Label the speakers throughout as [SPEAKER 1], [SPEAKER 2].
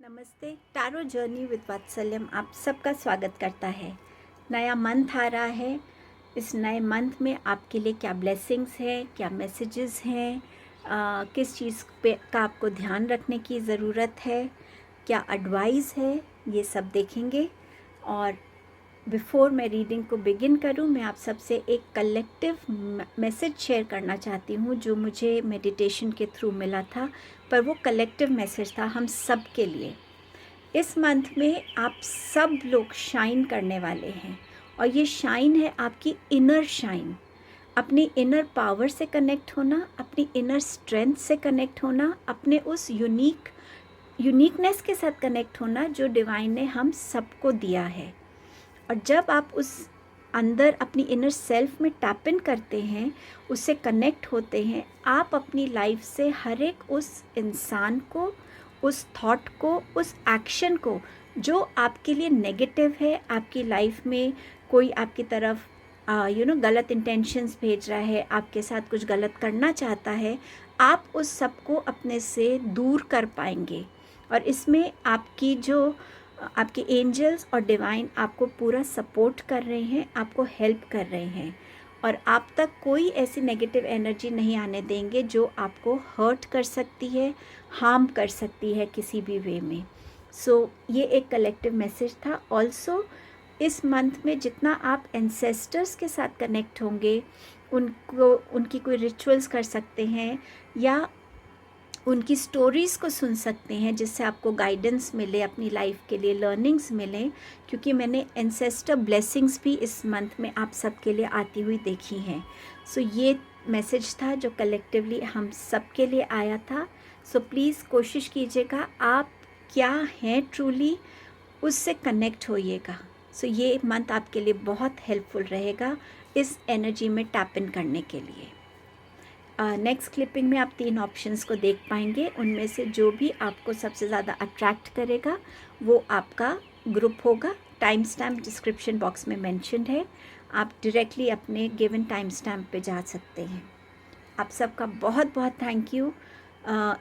[SPEAKER 1] नमस्ते। Tarot journey with वात्सल्यम आप सबका स्वागत करता है। नया मंथ आ रहा है। इस नए मंथ में आपके लिए क्या ब्लेसिंग्स है, क्या मैसेजेस हैं, किस चीज़ पे का आपको ध्यान रखने की ज़रूरत है, क्या एडवाइस है, ये सब देखेंगे। और बिफ़ोर मैं रीडिंग को बिगिन करूं, मैं आप सबसे एक कलेक्टिव मैसेज शेयर करना चाहती हूं जो मुझे मेडिटेशन के थ्रू मिला था, पर वो कलेक्टिव मैसेज था हम सब के लिए। इस मंथ में आप सब लोग शाइन करने वाले हैं, और ये शाइन है आपकी इनर शाइन। अपनी इनर पावर से कनेक्ट होना, अपनी इनर स्ट्रेंथ से कनेक्ट होना, अपने उस यूनिकनेस के साथ कनेक्ट होना जो डिवाइन ने हम सबको दिया है। और जब आप उस अंदर अपनी इनर सेल्फ में टैप इन करते हैं, उससे कनेक्ट होते हैं, आप अपनी लाइफ से हर एक उस इंसान को, उस थॉट को, उस एक्शन को जो आपके लिए नेगेटिव है, आपकी लाइफ में कोई आपकी तरफ गलत इंटेंशंस भेज रहा है, आपके साथ कुछ गलत करना चाहता है, आप उस सब को अपने से दूर कर पाएंगे। और इसमें आपके एंजल्स और डिवाइन आपको पूरा सपोर्ट कर रहे हैं, आपको हेल्प कर रहे हैं, और आप तक कोई ऐसी नेगेटिव एनर्जी नहीं आने देंगे जो आपको हर्ट कर सकती है, हार्म कर सकती है किसी भी वे में। ये एक कलेक्टिव मैसेज था। ऑल्सो इस मंथ में जितना आप एंसेस्टर्स के साथ कनेक्ट होंगे, उनकी कोई रिचुअल्स कर सकते हैं या उनकी स्टोरीज़ को सुन सकते हैं, जिससे आपको गाइडेंस मिले, अपनी लाइफ के लिए लर्निंग्स मिलें। क्योंकि मैंने एंसेस्टर ब्लेसिंग्स भी इस मंथ में आप सब के लिए आती हुई देखी हैं। ये मैसेज था जो कलेक्टिवली हम सब के लिए आया था। प्लीज़ कोशिश कीजिएगा आप क्या हैं ट्रूली, उससे कनेक्ट होइएगा। ये मंथ आपके लिए बहुत हेल्पफुल रहेगा इस एनर्जी में टैप इन करने के लिए। नेक्स्ट क्लिपिंग में आप 3 ऑप्शंस को देख पाएंगे। उनमें से जो भी आपको सबसे ज़्यादा अट्रैक्ट करेगा वो आपका ग्रुप होगा। टाइम स्टैम्प डिस्क्रिप्शन बॉक्स में मेंशन्ड है, आप डायरेक्टली अपने गिवन टाइम स्टैम्प पे जा सकते हैं। आप सबका बहुत बहुत थैंक यू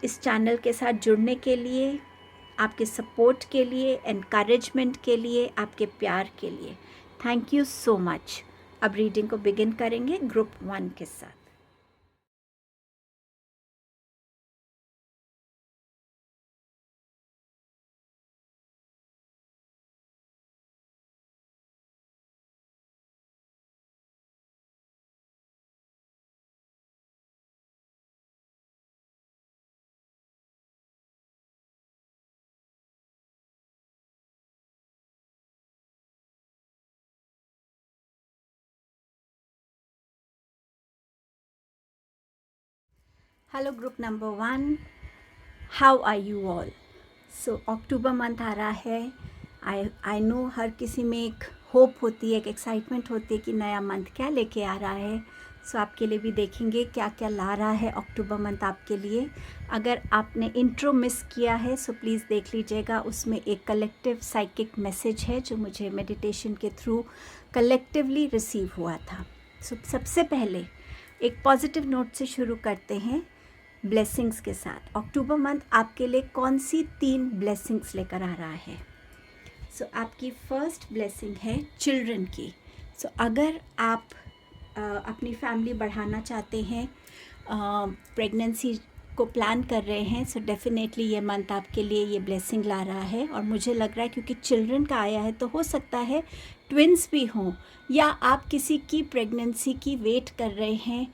[SPEAKER 1] इस चैनल के साथ जुड़ने के लिए, आपके सपोर्ट के लिए, एनकरेजमेंट के लिए, आपके प्यार के लिए। Thank you so much. अब रीडिंग को बिगिन करेंगे ग्रुप 1 के साथ। Hello group number 1, how are you all. October month आ रहा है। आई नो हर किसी में एक होप होती है, एक एक्साइटमेंट होती है कि नया मंथ क्या लेके आ रहा है। आपके लिए भी देखेंगे क्या क्या ला रहा है अक्टूबर मंथ आपके लिए। अगर आपने इंट्रो मिस किया है प्लीज़ देख लीजिएगा, उसमें एक कलेक्टिव साइकिक मैसेज है जो मुझे मेडिटेशन के थ्रू कलेक्टिवली रिसीव हुआ था। सबसे पहले एक पॉजिटिव नोट से शुरू करते हैं ब्लेसिंग्स के साथ। अक्टूबर मंथ आपके लिए कौन सी 3 ब्लेसिंग्स लेकर आ रहा है? आपकी फर्स्ट ब्लेसिंग है चिल्ड्रन की। अगर आप अपनी फैमिली बढ़ाना चाहते हैं, प्रेगनेंसी को प्लान कर रहे हैं, डेफिनेटली ये मंथ आपके लिए ये ब्लेसिंग ला रहा है। और मुझे लग रहा है क्योंकि चिल्ड्रन का आया है तो हो सकता है ट्विंस भी हों, या आप किसी की प्रेगनेंसी की वेट कर रहे हैं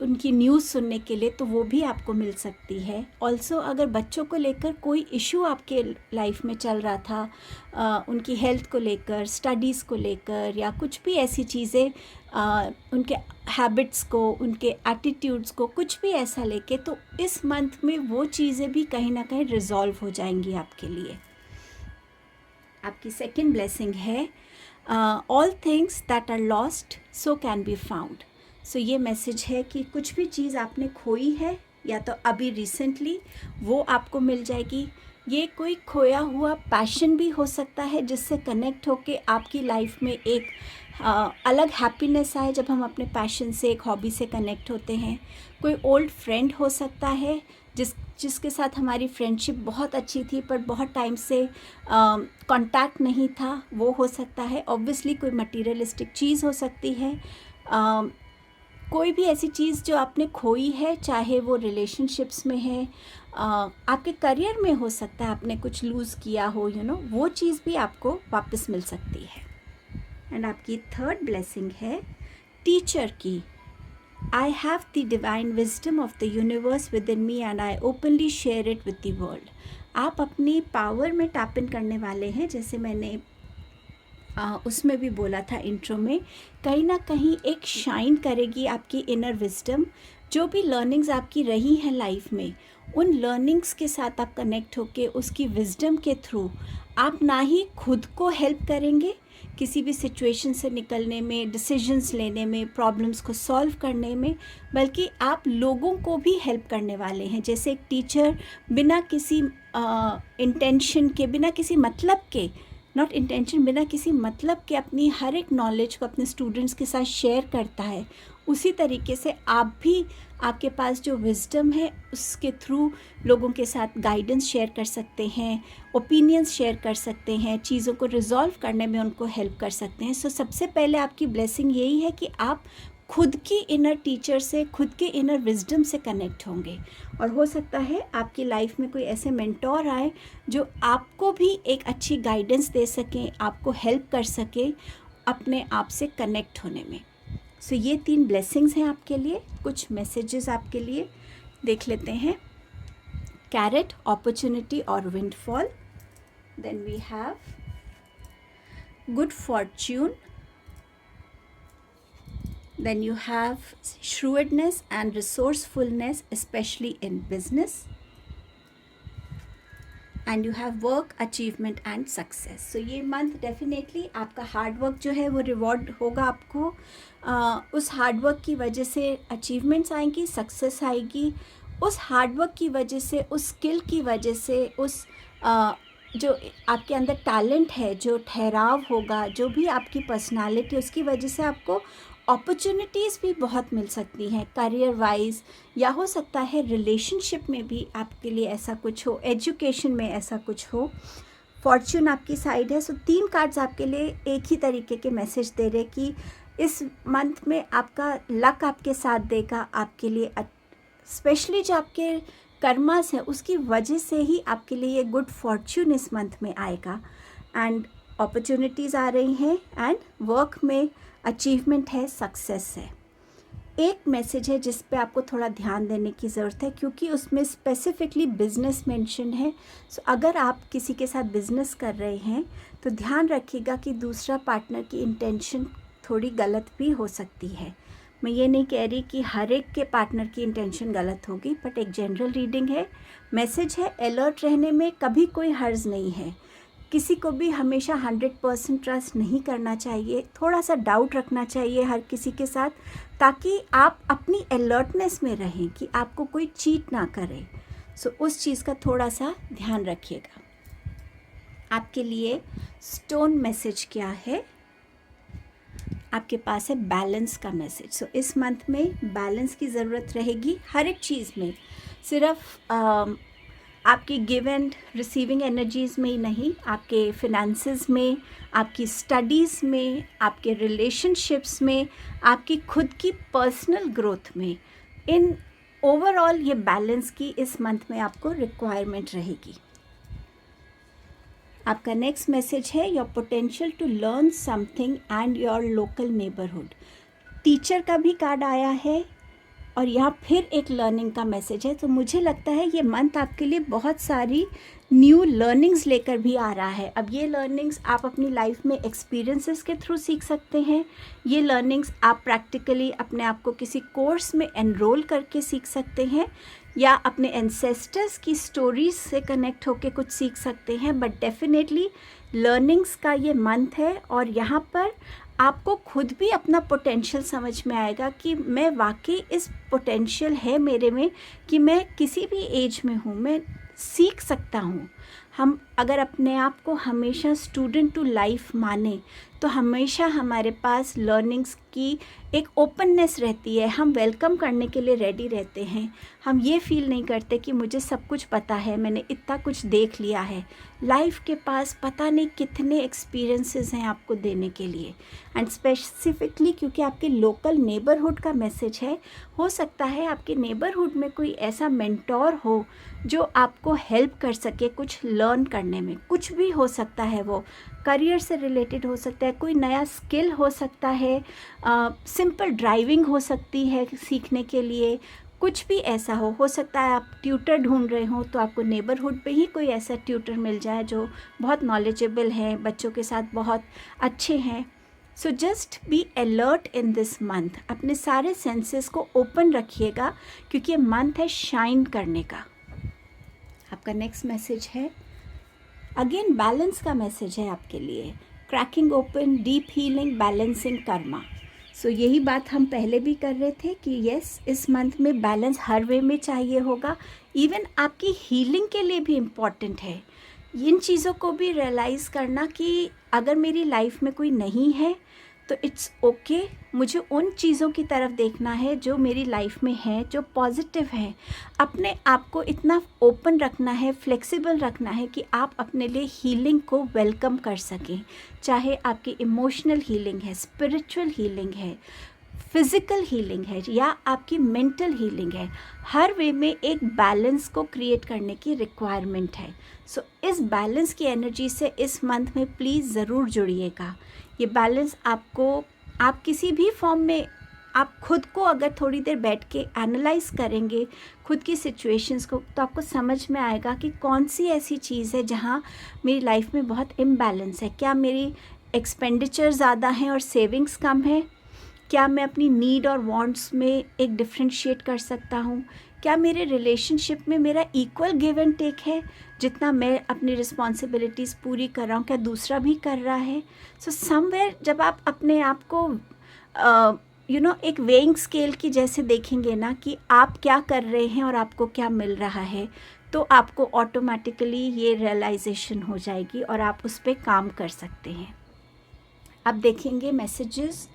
[SPEAKER 1] उनकी न्यूज़ सुनने के लिए, तो वो भी आपको मिल सकती है। ऑल्सो अगर बच्चों को लेकर कोई इशू आपके लाइफ में चल रहा था, उनकी हेल्थ को लेकर, स्टडीज़ को लेकर, या कुछ भी ऐसी चीज़ें, उनके हैबिट्स को, उनके एटीट्यूड्स को, कुछ भी ऐसा लेके, तो इस मंथ में वो चीज़ें भी कहीं ना कहीं रिजॉल्व हो जाएंगी आपके लिए। आपकी सेकंड ब्लेसिंग है all things that are lost so can be found. ये मैसेज है कि कुछ भी चीज़ आपने खोई है या तो अभी रिसेंटली, वो आपको मिल जाएगी। ये कोई खोया हुआ पैशन भी हो सकता है जिससे कनेक्ट होके आपकी लाइफ में एक अलग हैप्पीनेस आए जब हम अपने पैशन से, एक हॉबी से कनेक्ट होते हैं। कोई ओल्ड फ्रेंड हो सकता है जिसके साथ हमारी फ्रेंडशिप बहुत अच्छी थी पर बहुत टाइम से कांटेक्ट नहीं था, वो हो सकता है। ऑब्वियसली कोई मटीरियलिस्टिक चीज़ हो सकती है, कोई भी ऐसी चीज़ जो आपने खोई है, चाहे वो रिलेशनशिप्स में है, आपके करियर में हो सकता है आपने कुछ लूज़ किया हो, वो चीज़ भी आपको वापस मिल सकती है। एंड आपकी थर्ड ब्लेसिंग है टीचर की। I have the divine wisdom of the universe within me and I openly share it with the world. आप अपनी पावर में टैप इन करने वाले हैं, जैसे मैंने उसमें भी बोला था इंट्रो में। कहीं ना कहीं एक शाइन करेगी आपकी इनर विजडम। जो भी लर्निंग्स आपकी रही हैं लाइफ में, उन लर्निंग्स के साथ आप कनेक्ट होके उसकी विजडम के थ्रू आप ना ही खुद को हेल्प करेंगे किसी भी सिचुएशन से निकलने में, डिसीजंस लेने में, प्रॉब्लम्स को सॉल्व करने में, बल्कि आप लोगों को भी हेल्प करने वाले हैं। जैसे एक टीचर बिना किसी इंटेंशन के, बिना किसी मतलब के, नॉट इंटेंशन, बिना किसी मतलब के अपनी हर एक नॉलेज को अपने स्टूडेंट्स के साथ शेयर करता है, उसी तरीके से आप भी, आपके पास जो विजडम है उसके थ्रू लोगों के साथ गाइडेंस शेयर कर सकते हैं, ओपिनियंस शेयर कर सकते हैं, चीज़ों को रिजॉल्व करने में उनको हेल्प कर सकते हैं। सो सबसे पहले आपकी ब्लेसिंग यही है कि आप खुद की इनर टीचर से, खुद के इनर विजडम से कनेक्ट होंगे। और हो सकता है आपकी लाइफ में कोई ऐसे मेंटोर आए जो आपको भी एक अच्छी गाइडेंस दे सकें, आपको हेल्प कर सके अपने आप से कनेक्ट होने में। सो ये 3 ब्लेसिंग्स हैं आपके लिए। कुछ मैसेजेस आपके लिए देख लेते हैं। कैरेट, अपॉर्चुनिटी और windfall. Then we have good fortune. Then you have shrewdness and resourcefulness, especially in business. And you have work, achievement and success. So ये मंथ डेफिनेटली आपका हार्ड वर्क जो है वो रिवॉर्ड होगा आपको। उस हार्ड वर्क की वजह से अचीवमेंट्स आएंगी, सक्सेस आएगी। उस हार्ड वर्क की वजह से, उस स्किल की वजह से, उस जो आपके अंदर टैलेंट है, जो ठहराव होगा, जो भी आपकी पर्सनालिटी, उसकी वजह से आपको अपॉर्चुनिटीज़ भी बहुत मिल सकती हैं करियर वाइज, या हो सकता है रिलेशनशिप में भी आपके लिए ऐसा कुछ हो, एजुकेशन में ऐसा कुछ हो। फॉर्च्यून आपकी साइड है। सो 3 कार्ड्स आपके लिए एक ही तरीके के मैसेज दे रहे कि इस मंथ में आपका लक आपके साथ देगा, आपके लिए स्पेशली जो आपके कर्मास हैं उसकी वजह से ही आपके लिए ये गुड फॉर्च्यून इस मंथ में आएगा। एंड अपॉर्चुनिटीज़ आ रही हैं, एंड वर्क में अचीवमेंट है, सक्सेस है। एक मैसेज है जिस पे आपको थोड़ा ध्यान देने की ज़रूरत है, क्योंकि उसमें स्पेसिफिकली बिजनेस मेंशन है। सो अगर आप किसी के साथ बिजनेस कर रहे हैं तो ध्यान रखिएगा कि दूसरा पार्टनर की इंटेंशन थोड़ी गलत भी हो सकती है। मैं ये नहीं कह रही कि हर एक के पार्टनर की इंटेंशन गलत होगी, बट एक जनरल रीडिंग है, मैसेज है। अलर्ट रहने में कभी कोई हर्ज नहीं है। किसी को भी हमेशा 100% ट्रस्ट नहीं करना चाहिए, थोड़ा सा डाउट रखना चाहिए हर किसी के साथ, ताकि आप अपनी अलर्टनेस में रहें कि आपको कोई चीट ना करे। सो उस चीज़ का थोड़ा सा ध्यान रखिएगा। आपके लिए स्टोन मैसेज क्या है? आपके पास है बैलेंस का मैसेज। सो इस मंथ में बैलेंस की ज़रूरत रहेगी हर एक चीज़ में, सिर्फ आपकी गिव एंड रिसीविंग एनर्जीज़ में ही नहीं, आपके फिनेंसेस में, आपकी स्टडीज़ में, आपके रिलेशनशिप्स में, आपकी खुद की पर्सनल ग्रोथ में, इन ओवरऑल ये बैलेंस की इस मंथ में आपको रिक्वायरमेंट रहेगी। आपका नेक्स्ट मैसेज है your potential to learn something and your local neighbourhood. Teacher का भी कार्ड आया है और यहाँ फिर एक लर्निंग का मैसेज है। तो मुझे लगता है ये मंथ आपके लिए बहुत सारी न्यू लर्निंग्स लेकर भी आ रहा है। अब ये लर्निंग्स आप अपनी लाइफ में एक्सपीरियंसेस के थ्रू सीख सकते हैं, ये लर्निंग्स आप प्रैक्टिकली अपने आप को किसी कोर्स में एनरोल करके सीख सकते हैं, या अपने एंसेस्टर्स की स्टोरीज से कनेक्ट होकर कुछ सीख सकते हैं। बट डेफिनेटली लर्निंग्स का ये मंथ है, और यहाँ पर आपको खुद भी अपना पोटेंशियल समझ में आएगा कि मैं वाकई इस पोटेंशियल है मेरे में कि मैं किसी भी एज में हूँ, मैं सीख सकता हूँ। हम अगर अपने आप को हमेशा स्टूडेंट टू लाइफ माने तो हमेशा हमारे पास लर्निंग्स की एक ओपननेस रहती है, हम वेलकम करने के लिए रेडी रहते हैं। हम ये फील नहीं करते कि मुझे सब कुछ पता है, मैंने इतना कुछ देख लिया है। लाइफ के पास पता नहीं कितने एक्सपीरियंसेस हैं आपको देने के लिए। एंड स्पेसिफिकली क्योंकि आपके लोकल नेबरहुड का मैसेज है, हो सकता है आपके नेबरहुड में कोई ऐसा मेंटोर हो जो आपको हेल्प कर सके कुछ लर्न करने में। कुछ भी हो सकता है, वो करियर से रिलेटेड हो सकता है, कोई नया स्किल हो सकता है, सिंपल ड्राइविंग हो सकती है सीखने के लिए, कुछ भी ऐसा हो सकता है आप ट्यूटर ढूंढ रहे हो तो आपको नेबरहुड पे ही कोई ऐसा ट्यूटर मिल जाए जो बहुत नॉलेजेबल है, बच्चों के साथ बहुत अच्छे हैं। So just be alert in this month. अपने सारे सेंसेस को ओपन रखिएगा क्योंकि ये मंथ है शाइन करने का। आपका नेक्स्ट मैसेज है अगेन बैलेंस का मैसेज है आपके लिए। Cracking open, deep healing, balancing karma. So यही बात हम पहले भी कर रहे थे कि यस, इस मंथ में बैलेंस हर वे में चाहिए होगा। इवन आपकी हीलिंग के लिए भी इम्पॉर्टेंट है इन चीज़ों को भी रियलाइज़ करना कि अगर मेरी लाइफ में कोई नहीं है तो इट्स ओके। मुझे उन चीज़ों की तरफ देखना है जो मेरी लाइफ में है, जो पॉजिटिव है। अपने आप को इतना ओपन रखना है, फ्लेक्सिबल रखना है कि आप अपने लिए हीलिंग को वेलकम कर सकें। चाहे आपकी इमोशनल हीलिंग है, स्पिरिचुअल हीलिंग है, फिज़िकल हीलिंग है या आपकी मेंटल हीलिंग है, हर वे में एक बैलेंस को क्रिएट करने की रिक्वायरमेंट है। सो इस बैलेंस की एनर्जी से इस मंथ में प्लीज़ ज़रूर जुड़िएगा। ये बैलेंस आपको, आप किसी भी फॉर्म में, आप खुद को अगर थोड़ी देर बैठ के एनालाइज करेंगे खुद की सिचुएशंस को, तो आपको समझ में आएगा कि कौन सी ऐसी चीज़ है जहाँ मेरी लाइफ में बहुत इम्बैलेंस है। क्या मेरी एक्सपेंडिचर ज़्यादा हैं और सेविंग्स कम है? क्या मैं अपनी नीड और वांट्स में एक डिफ्रेंशिएट कर सकता हूँ? क्या मेरे रिलेशनशिप में मेरा इक्वल गिव एंड टेक है? जितना मैं अपनी रिस्पॉन्सिबिलिटीज़ पूरी कर रहा हूँ क्या दूसरा भी कर रहा है? सो समवेयर जब आप अपने आप को एक वेइंग स्केल की जैसे देखेंगे ना कि आप क्या कर रहे हैं और आपको क्या मिल रहा है, तो आपको ऑटोमेटिकली ये रियलाइजेशन हो जाएगी और आप उस पर काम कर सकते हैं। अब देखेंगे मैसेजेस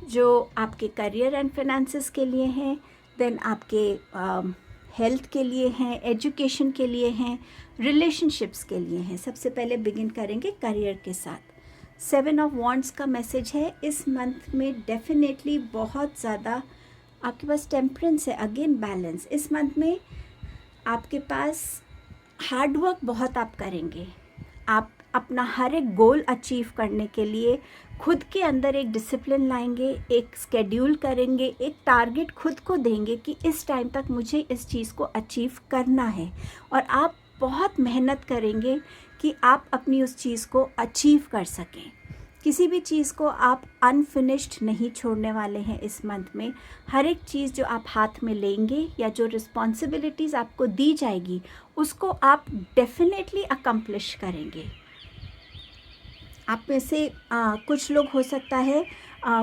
[SPEAKER 1] जो आपके करियर एंड फाइनेंसेस के लिए हैं, देन आपके हेल्थ के लिए हैं, एजुकेशन के लिए हैं, रिलेशनशिप्स के लिए हैं। सबसे पहले बिगिन करेंगे करियर के साथ। 7 ऑफ वॉन्ड्स का मैसेज है इस मंथ में डेफिनेटली बहुत ज़्यादा आपके पास टेम्परेंस है, अगेन बैलेंस। इस मंथ में आपके पास हार्ड वर्क बहुत आप करेंगे। आप अपना हर एक गोल अचीव करने के लिए खुद के अंदर एक डिसिप्लिन लाएंगे, एक स्केड्यूल करेंगे, एक टारगेट खुद को देंगे कि इस टाइम तक मुझे इस चीज़ को अचीव करना है, और आप बहुत मेहनत करेंगे कि आप अपनी उस चीज़ को अचीव कर सकें। किसी भी चीज़ को आप अनफिनिश्ड नहीं छोड़ने वाले हैं इस मंथ में। हर एक चीज़ जो आप हाथ में लेंगे या जो रिस्पॉन्सिबिलिटीज़ आपको दी जाएगी उसको आप डेफिनेटली अकम्प्लिश करेंगे। आप में से कुछ लोग हो सकता है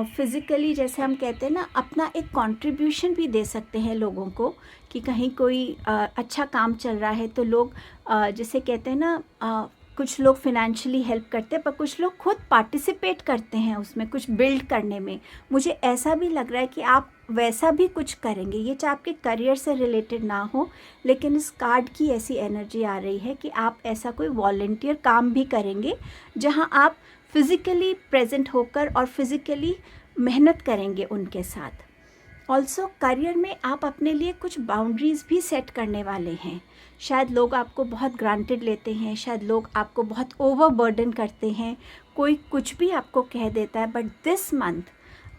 [SPEAKER 1] फिज़िकली, जैसे हम कहते हैं ना, अपना एक कंट्रीब्यूशन भी दे सकते हैं लोगों को कि कहीं कोई अच्छा काम चल रहा है तो लोग जैसे कहते हैं ना, कुछ लोग फिनेंशियली हेल्प करते हैं पर कुछ लोग खुद पार्टिसिपेट करते हैं उसमें कुछ बिल्ड करने में। मुझे ऐसा भी लग रहा है कि आप वैसा भी कुछ करेंगे। ये चाहे आपके करियर से रिलेटेड ना हो, लेकिन इस कार्ड की ऐसी एनर्जी आ रही है कि आप ऐसा कोई वॉलंटियर काम भी करेंगे जहां आप फिज़िकली प्रेजेंट होकर और फिज़िकली मेहनत करेंगे उनके साथ। ऑल्सो करियर में आप अपने लिए कुछ बाउंड्रीज़ भी सेट करने वाले हैं। शायद लोग आपको बहुत ग्रांटेड लेते हैं, शायद लोग आपको बहुत ओवरबर्डन करते हैं, कोई कुछ भी आपको कह देता है, बट दिस मंथ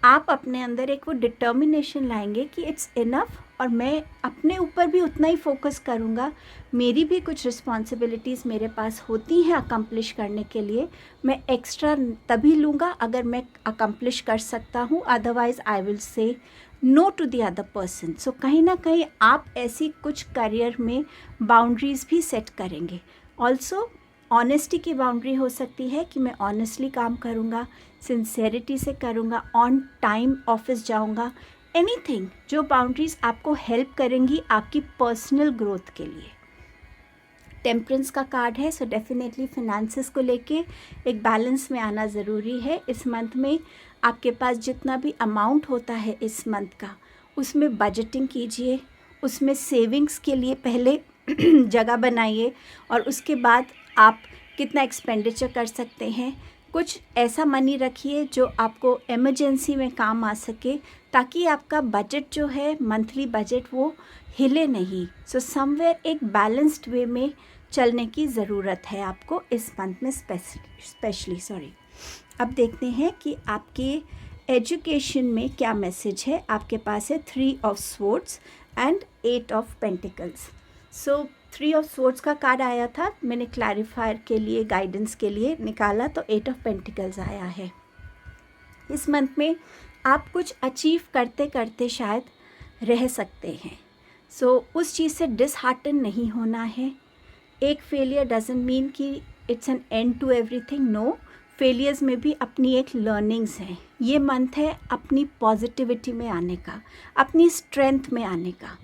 [SPEAKER 1] आप अपने अंदर एक वो डिटर्मिनेशन लाएंगे कि इट्स इनफ और मैं अपने ऊपर भी उतना ही फोकस करूँगा। मेरी भी कुछ रिस्पॉन्सिबिलिटीज़ मेरे पास होती हैं अकम्प्लिश करने के लिए, मैं एक्स्ट्रा तभी लूँगा अगर मैं अकम्प्लिश कर सकता हूँ, otherwise I will say no to the other person. So कहीं ना कहीं आप ऐसी कुछ करियर में बाउंड्रीज़ भी सेट करेंगे। ऑल्सो ऑनेस्टी की बाउंड्री हो सकती है कि मैं ऑनेस्टली काम करूँगा, सिंसेरिटी से करूँगा, ऑन टाइम ऑफिस जाऊँगा, एनीथिंग जो बाउंड्रीज़ आपको हेल्प करेंगी आपकी पर्सनल ग्रोथ के लिए। टेम्परेंस का कार्ड है, सो डेफिनेटली फिनेंसेस को लेके एक बैलेंस में आना ज़रूरी है। इस मंथ में आपके पास जितना भी अमाउंट होता है इस मंथ का, उसमें बजटिंग कीजिए, उसमें सेविंग्स के लिए पहले जगह बनाइए और उसके बाद आप कितना एक्सपेंडिचर कर सकते हैं। कुछ ऐसा मनी रखिए जो आपको इमरजेंसी में काम आ सके, ताकि आपका बजट जो है, मंथली बजट, वो हिले नहीं। सो समवेयर एक बैलेंस्ड वे में चलने की ज़रूरत है आपको इस मंथ में स्पेशली। अब देखते हैं कि आपके एजुकेशन में क्या मैसेज है। आपके पास है 3 of swords and 8 of pentacles. So 3 of swords का कार्ड आया था, मैंने क्लैरिफायर के लिए, गाइडेंस के लिए निकाला तो 8 ऑफ पेंटिकल्स आया है। इस मंथ में आप कुछ अचीव करते करते शायद रह सकते हैं। सो उस चीज़ से डिसहार्टन नहीं होना है। एक फेलियर डजंट मीन कि it's an end to everything. No, failures में भी अपनी एक लर्निंग्स हैं। ये मंथ है अपनी पॉजिटिविटी में आने का, अपनी स्ट्रेंथ में आने का,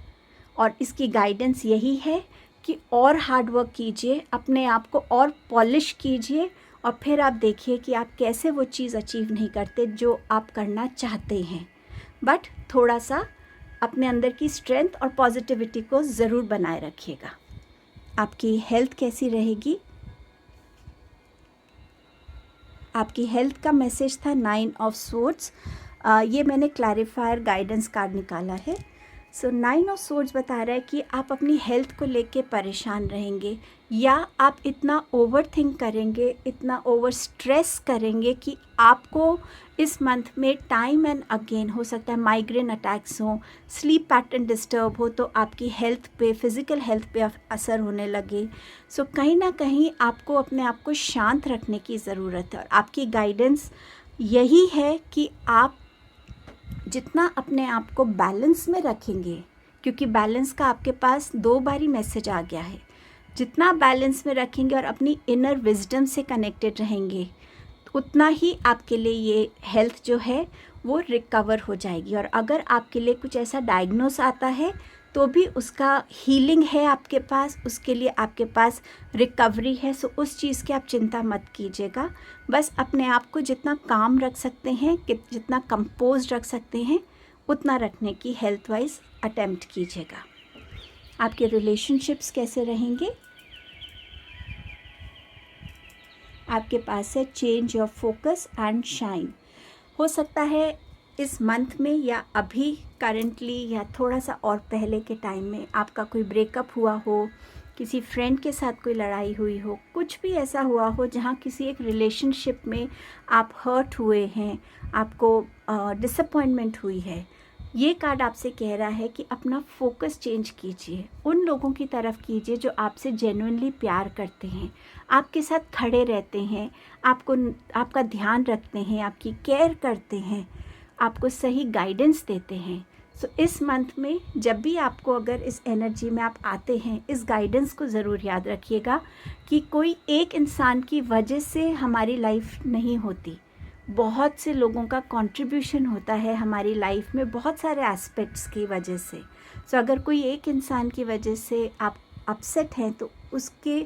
[SPEAKER 1] और इसकी गाइडेंस यही है कि और हार्ड वर्क कीजिए, अपने आप को और पॉलिश कीजिए, और फिर आप देखिए कि आप कैसे वो चीज़ अचीव नहीं करते जो आप करना चाहते हैं। बट थोड़ा सा अपने अंदर की स्ट्रेंथ और पॉजिटिविटी को ज़रूर बनाए रखिएगा। आपकी हेल्थ कैसी रहेगी? आपकी हेल्थ का मैसेज था 9 ऑफ स्वॉर्ड्स। ये मैंने क्लैरिफायर गाइडेंस कार्ड निकाला है। सो 9 ऑफ स्वॉर्ड्स बता रहा है कि आप अपनी हेल्थ को लेके परेशान रहेंगे, या आप इतना ओवर थिंक करेंगे, इतना ओवर स्ट्रेस करेंगे कि आपको इस मंथ में टाइम एंड अगेन हो सकता है माइग्रेन अटैक्स हो, स्लीप पैटर्न डिस्टर्ब हो, तो आपकी हेल्थ पे, फिज़िकल हेल्थ पे असर होने लगे। सो कहीं ना कहीं आपको अपने आप को शांत रखने की ज़रूरत है, और आपकी गाइडेंस यही है कि आप जितना अपने आप को बैलेंस में रखेंगे, क्योंकि बैलेंस का आपके पास 2 बारी मैसेज आ गया है, जितना बैलेंस में रखेंगे और अपनी इनर विजडम से कनेक्टेड रहेंगे, उतना ही आपके लिए ये हेल्थ जो है वो रिकवर हो जाएगी। और अगर आपके लिए कुछ ऐसा डायग्नोस आता है तो भी उसका हीलिंग है आपके पास, उसके लिए आपके पास रिकवरी है। सो उस चीज़ की आप चिंता मत कीजिएगा। बस अपने आप को जितना काम रख सकते हैं, जितना कंपोज रख सकते हैं, उतना रखने की हेल्थ वाइज अटेम्प्ट कीजिएगा। आपके रिलेशनशिप्स कैसे रहेंगे? आपके पास है change your focus and shine. हो सकता है इस मंथ में, या अभी करंटली, या थोड़ा सा और पहले के टाइम में आपका कोई ब्रेकअप हुआ हो, किसी फ्रेंड के साथ कोई लड़ाई हुई हो, कुछ भी ऐसा हुआ हो जहाँ किसी एक रिलेशनशिप में आप हर्ट हुए हैं, आपको डिसअपॉइंटमेंट हुई है। ये कार्ड आपसे कह रहा है कि अपना फोकस चेंज कीजिए, उन लोगों की तरफ कीजिए जो आपसे जेन्युइनली प्यार करते हैं, आपके साथ खड़े रहते हैं, आपका ध्यान रखते हैं, आपकी केयर करते हैं, आपको सही गाइडेंस देते हैं। सो इस मंथ में जब भी आपको, अगर इस एनर्जी में आप आते हैं, इस गाइडेंस को ज़रूर याद रखिएगा कि कोई एक इंसान की वजह से हमारी लाइफ नहीं होती, बहुत से लोगों का कंट्रीब्यूशन होता है हमारी लाइफ में, बहुत सारे एस्पेक्ट्स की वजह से। सो अगर कोई एक इंसान की वजह से आप अपसेट हैं, तो उसके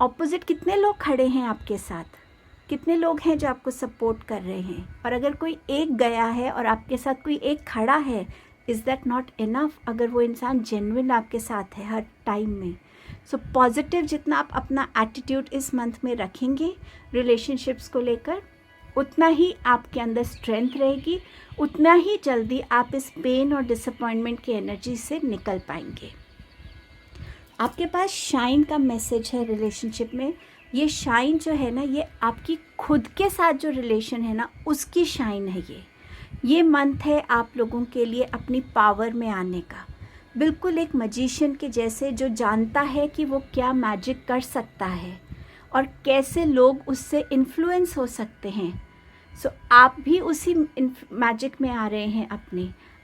[SPEAKER 1] ऑपोजिट कितने लोग खड़े हैं आपके साथ, कितने लोग हैं जो आपको सपोर्ट कर रहे हैं। और अगर कोई एक गया है और आपके साथ कोई एक खड़ा है, इज़ दैट नॉट इनफ? अगर वो इंसान जेन्युइन आपके साथ है हर टाइम में। सो पॉजिटिव जितना आप अपना एटीट्यूड इस मंथ में रखेंगे रिलेशनशिप्स को लेकर, उतना ही आपके अंदर स्ट्रेंथ रहेगी, उतना ही जल्दी आप इस पेन और डिसअपॉइंटमेंट की एनर्जी से निकल पाएंगे। आपके पास शाइन का मैसेज है रिलेशनशिप में। ये शाइन जो है ना, ये आपकी खुद के साथ जो रिलेशन है ना, उसकी शाइन है। ये मंथ है आप लोगों के लिए अपनी पावर में आने का, बिल्कुल एक मजिशियन के जैसे, जो जानता है कि वो क्या मैजिक कर सकता है और कैसे लोग उससे इन्फ्लुएंस हो सकते हैं। सो आप भी उसी मैजिक में आ रहे हैं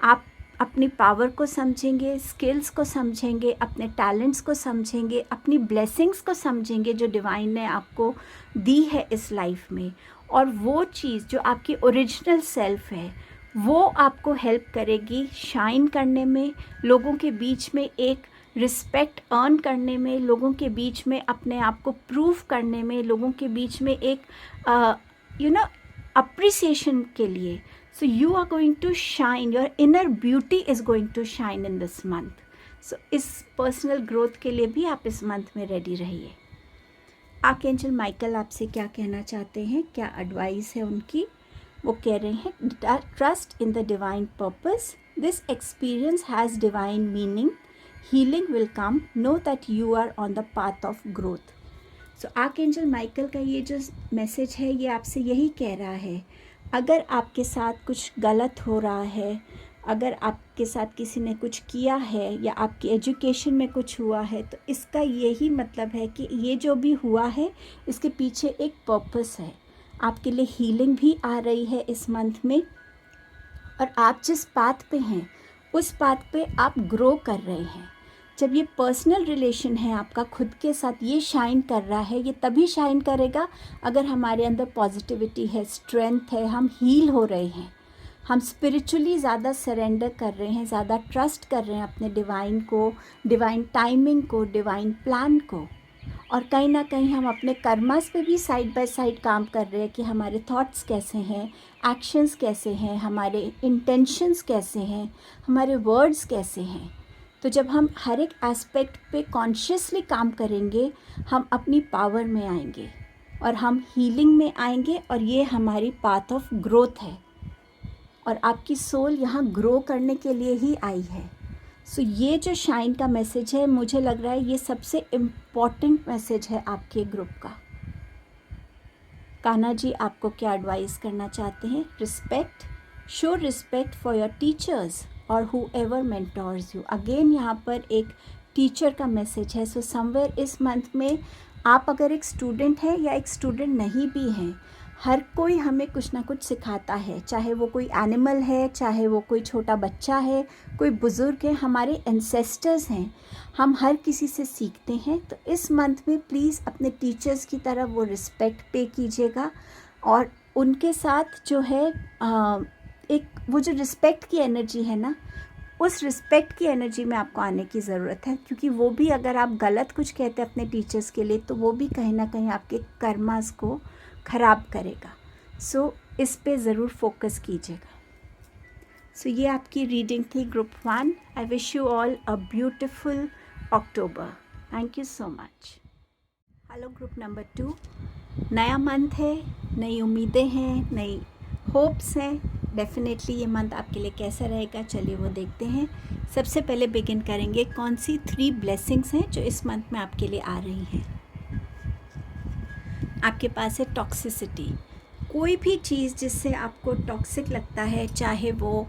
[SPEAKER 1] आप अपनी पावर को समझेंगे, स्किल्स को समझेंगे, अपने टैलेंट्स को समझेंगे, अपनी ब्लेसिंग्स को समझेंगे जो डिवाइन ने आपको दी है इस लाइफ में। और वो चीज़ जो आपकी ओरिजिनल सेल्फ है, वो आपको हेल्प करेगी शाइन करने में, लोगों के बीच में एक रिस्पेक्ट अर्न करने में, लोगों के बीच में अपने आप को प्रूव करने में, लोगों के बीच में एक अप्रिसिएशन के लिए. So you are going to shine, your inner beauty is going to shine in this month. So इस पर्सनल ग्रोथ के लिए भी आप इस मंथ में रेडी रहिए. आर्कएंजल माइकल आपसे क्या कहना चाहते हैं, क्या एडवाइस है उनकी? वो कह रहे हैं, trust in the divine purpose, this experience has divine meaning, healing will come, know that you are on the path of growth. So archangel Michael का ये जो मैसेज है ये आपसे यही कह रहा है, अगर आपके साथ कुछ गलत हो रहा है, अगर आपके साथ किसी ने कुछ किया है या आपकी एजुकेशन में कुछ हुआ है, तो इसका यही मतलब है कि ये जो भी हुआ है इसके पीछे एक पर्पस है. आपके लिए हीलिंग भी आ रही है इस मंथ में, और आप जिस पाथ पे हैं उस पाथ पे आप ग्रो कर रहे हैं. जब ये पर्सनल रिलेशन है आपका खुद के साथ, ये शाइन कर रहा है, ये तभी शाइन करेगा अगर हमारे अंदर पॉजिटिविटी है, स्ट्रेंथ है, हम हील हो रहे हैं, हम स्पिरिचुअली ज़्यादा सरेंडर कर रहे हैं, ज़्यादा ट्रस्ट कर रहे हैं अपने डिवाइन को, डिवाइन टाइमिंग को, डिवाइन प्लान को. और कहीं ना कहीं हम अपने कर्मास पे भी साइड बाय साइड काम कर रहे हैं कि हमारे थॉट्स कैसे हैं, एक्शंस कैसे हैं, हमारे इंटेंशंस कैसे हैं, हमारे वर्ड्स कैसे हैं. तो जब हम हर एक एस्पेक्ट पे कॉन्शियसली काम करेंगे, हम अपनी पावर में आएंगे और हम हीलिंग में आएंगे, और ये हमारी पाथ ऑफ ग्रोथ है. और आपकी सोल यहाँ ग्रो करने के लिए ही आई है. सो ये जो शाइन का मैसेज है, मुझे लग रहा है ये सबसे इम्पॉर्टेंट मैसेज है आपके ग्रुप का. कान्हा जी आपको क्या एडवाइस करना चाहते हैं? Respect, show respect for your teachers और whoever mentors you. अगेन यहाँ पर एक टीचर का मैसेज है. सो समवेयर इस मंथ में आप अगर एक स्टूडेंट हैं या एक स्टूडेंट नहीं भी हैं, हर कोई हमें कुछ ना कुछ सिखाता है, चाहे वो कोई एनिमल है, चाहे वो कोई छोटा बच्चा है, कोई बुज़ुर्ग है, हमारे एंसेस्टर्स हैं, हम हर किसी से सीखते हैं. तो इस मंथ में प्लीज़ अपने टीचर्स की तरफ वो रिस्पेक्ट पे कीजिएगा, और उनके साथ जो है एक वो जो रिस्पेक्ट की एनर्जी है ना, उस रिस्पेक्ट की एनर्जी में आपको आने की ज़रूरत है. क्योंकि वो भी, अगर आप गलत कुछ कहते हैं अपने टीचर्स के लिए, तो वो भी कहीं ना कहीं आपके कर्मास को ख़राब करेगा. सो इस पे ज़रूर फोकस कीजिएगा. सो ये आपकी रीडिंग थी group 1. I wish you all a beautiful October. Thank you so much. Hello group number 2. नया मंथ है, नई उम्मीदें हैं, नई होप्स हैं. डेफिनेटली ये मंथ आपके लिए कैसा रहेगा, चलिए वो देखते हैं. सबसे पहले बिगिन करेंगे कौन सी 3 ब्लेसिंग्स हैं जो इस मंथ में आपके लिए आ रही हैं. आपके पास है टॉक्सिसिटी. कोई भी चीज़ जिससे आपको टॉक्सिक लगता है, चाहे वो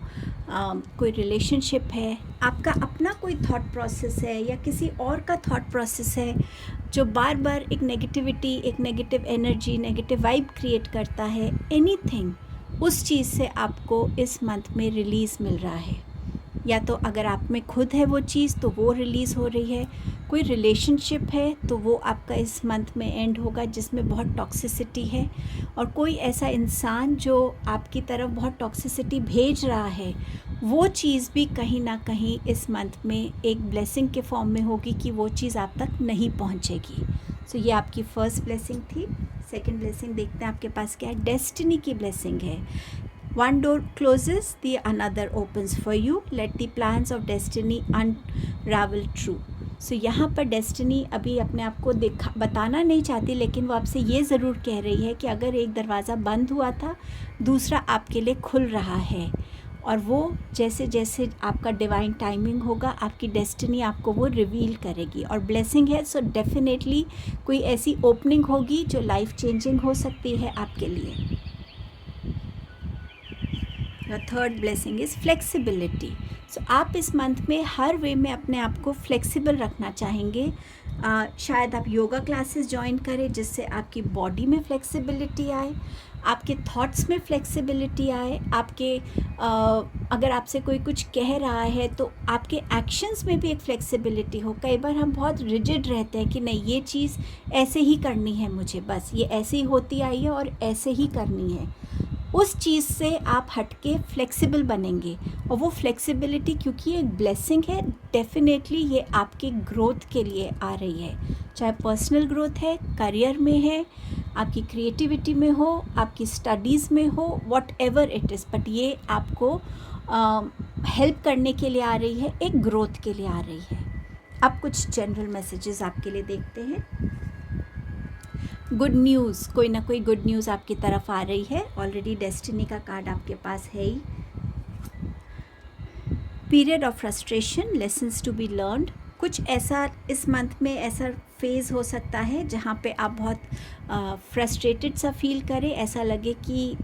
[SPEAKER 1] कोई रिलेशनशिप है, आपका अपना कोई थॉट प्रोसेस है, या किसी और का थॉट प्रोसेस है जो बार बार एक नेगेटिविटी, एक negative energy, negative vibe create करता है, एनीथिंग, उस चीज़ से आपको इस मंथ में रिलीज़ मिल रहा है. या तो अगर आप में खुद है वो चीज़ तो वो रिलीज़ हो रही है, कोई रिलेशनशिप है तो वो आपका इस मंथ में एंड होगा जिसमें बहुत टॉक्सिसिटी है, और कोई ऐसा इंसान जो आपकी तरफ बहुत टॉक्सिसिटी भेज रहा है, वो चीज़ भी कहीं ना कहीं इस मंथ में एक ब्लेसिंग के फॉर्म में होगी कि वो चीज़ आप तक नहीं पहुंचेगी. सो ये आपकी फर्स्ट ब्लेसिंग थी. सेकंड ब्लेसिंग देखते हैं आपके पास क्या है. डेस्टिनी की ब्लेसिंग है. One door closes, the another opens for you. Let the plans of destiny unravel true. So यहाँ पर डेस्टिनी अभी अपने आप को बताना नहीं चाहती, लेकिन वो आपसे ये ज़रूर कह रही है कि अगर एक दरवाज़ा बंद हुआ था, दूसरा आपके लिए खुल रहा है, और वो जैसे जैसे आपका डिवाइन टाइमिंग होगा, आपकी डेस्टिनी आपको वो रिवील करेगी. और ब्लेसिंग है, सो डेफिनेटली कोई ऐसी ओपनिंग होगी जो लाइफ चेंजिंग हो सकती है आपके लिए. Third blessing is flexibility. So आप इस मंथ में हर वे में अपने आप को फ्लेक्सिबल रखना चाहेंगे. शायद आप योगा क्लासेस ज्वाइन करें जिससे आपकी बॉडी में फ्लेक्सिबिलिटी आए, आपके थॉट्स में फ्लेक्सिबिलिटी आए, आपके अगर आपसे कोई कुछ कह रहा है तो आपके एक्शंस में भी एक फ्लेक्सिबिलिटी हो. कई बार हम बहुत रिजिड रहते हैं कि नहीं, ये चीज़ ऐसे ही करनी है मुझे, बस ये ऐसे ही होती आई है और ऐसे ही करनी है. उस चीज़ से आप हटके फ्लेक्सिबल बनेंगे। और वो फ्लेक्सिबिलिटी क्योंकि एक ब्लेसिंग है, डेफिनेटली ये आपके ग्रोथ के लिए आ रही है, चाहे पर्सनल ग्रोथ है, करियर में है, आपकी क्रिएटिविटी में हो, आपकी स्टडीज़ में हो, what ever it is, but ये आपको हेल्प करने के लिए आ रही है, एक ग्रोथ के लिए आ रही है। अब कुछ जनरल मैसेजेस आपके लिए देखते हैं। गुड न्यूज़, कोई ना कोई गुड न्यूज़ आपकी तरफ आ रही है। ऑलरेडी डेस्टिनी का कार्ड आपके पास है ही। Period of frustration, lessons to be learned, कुछ ऐसा इस मंथ में ऐसा फेज़ हो सकता है जहाँ पे आप बहुत फ्रस्ट्रेटेड सा फील करें, ऐसा लगे कि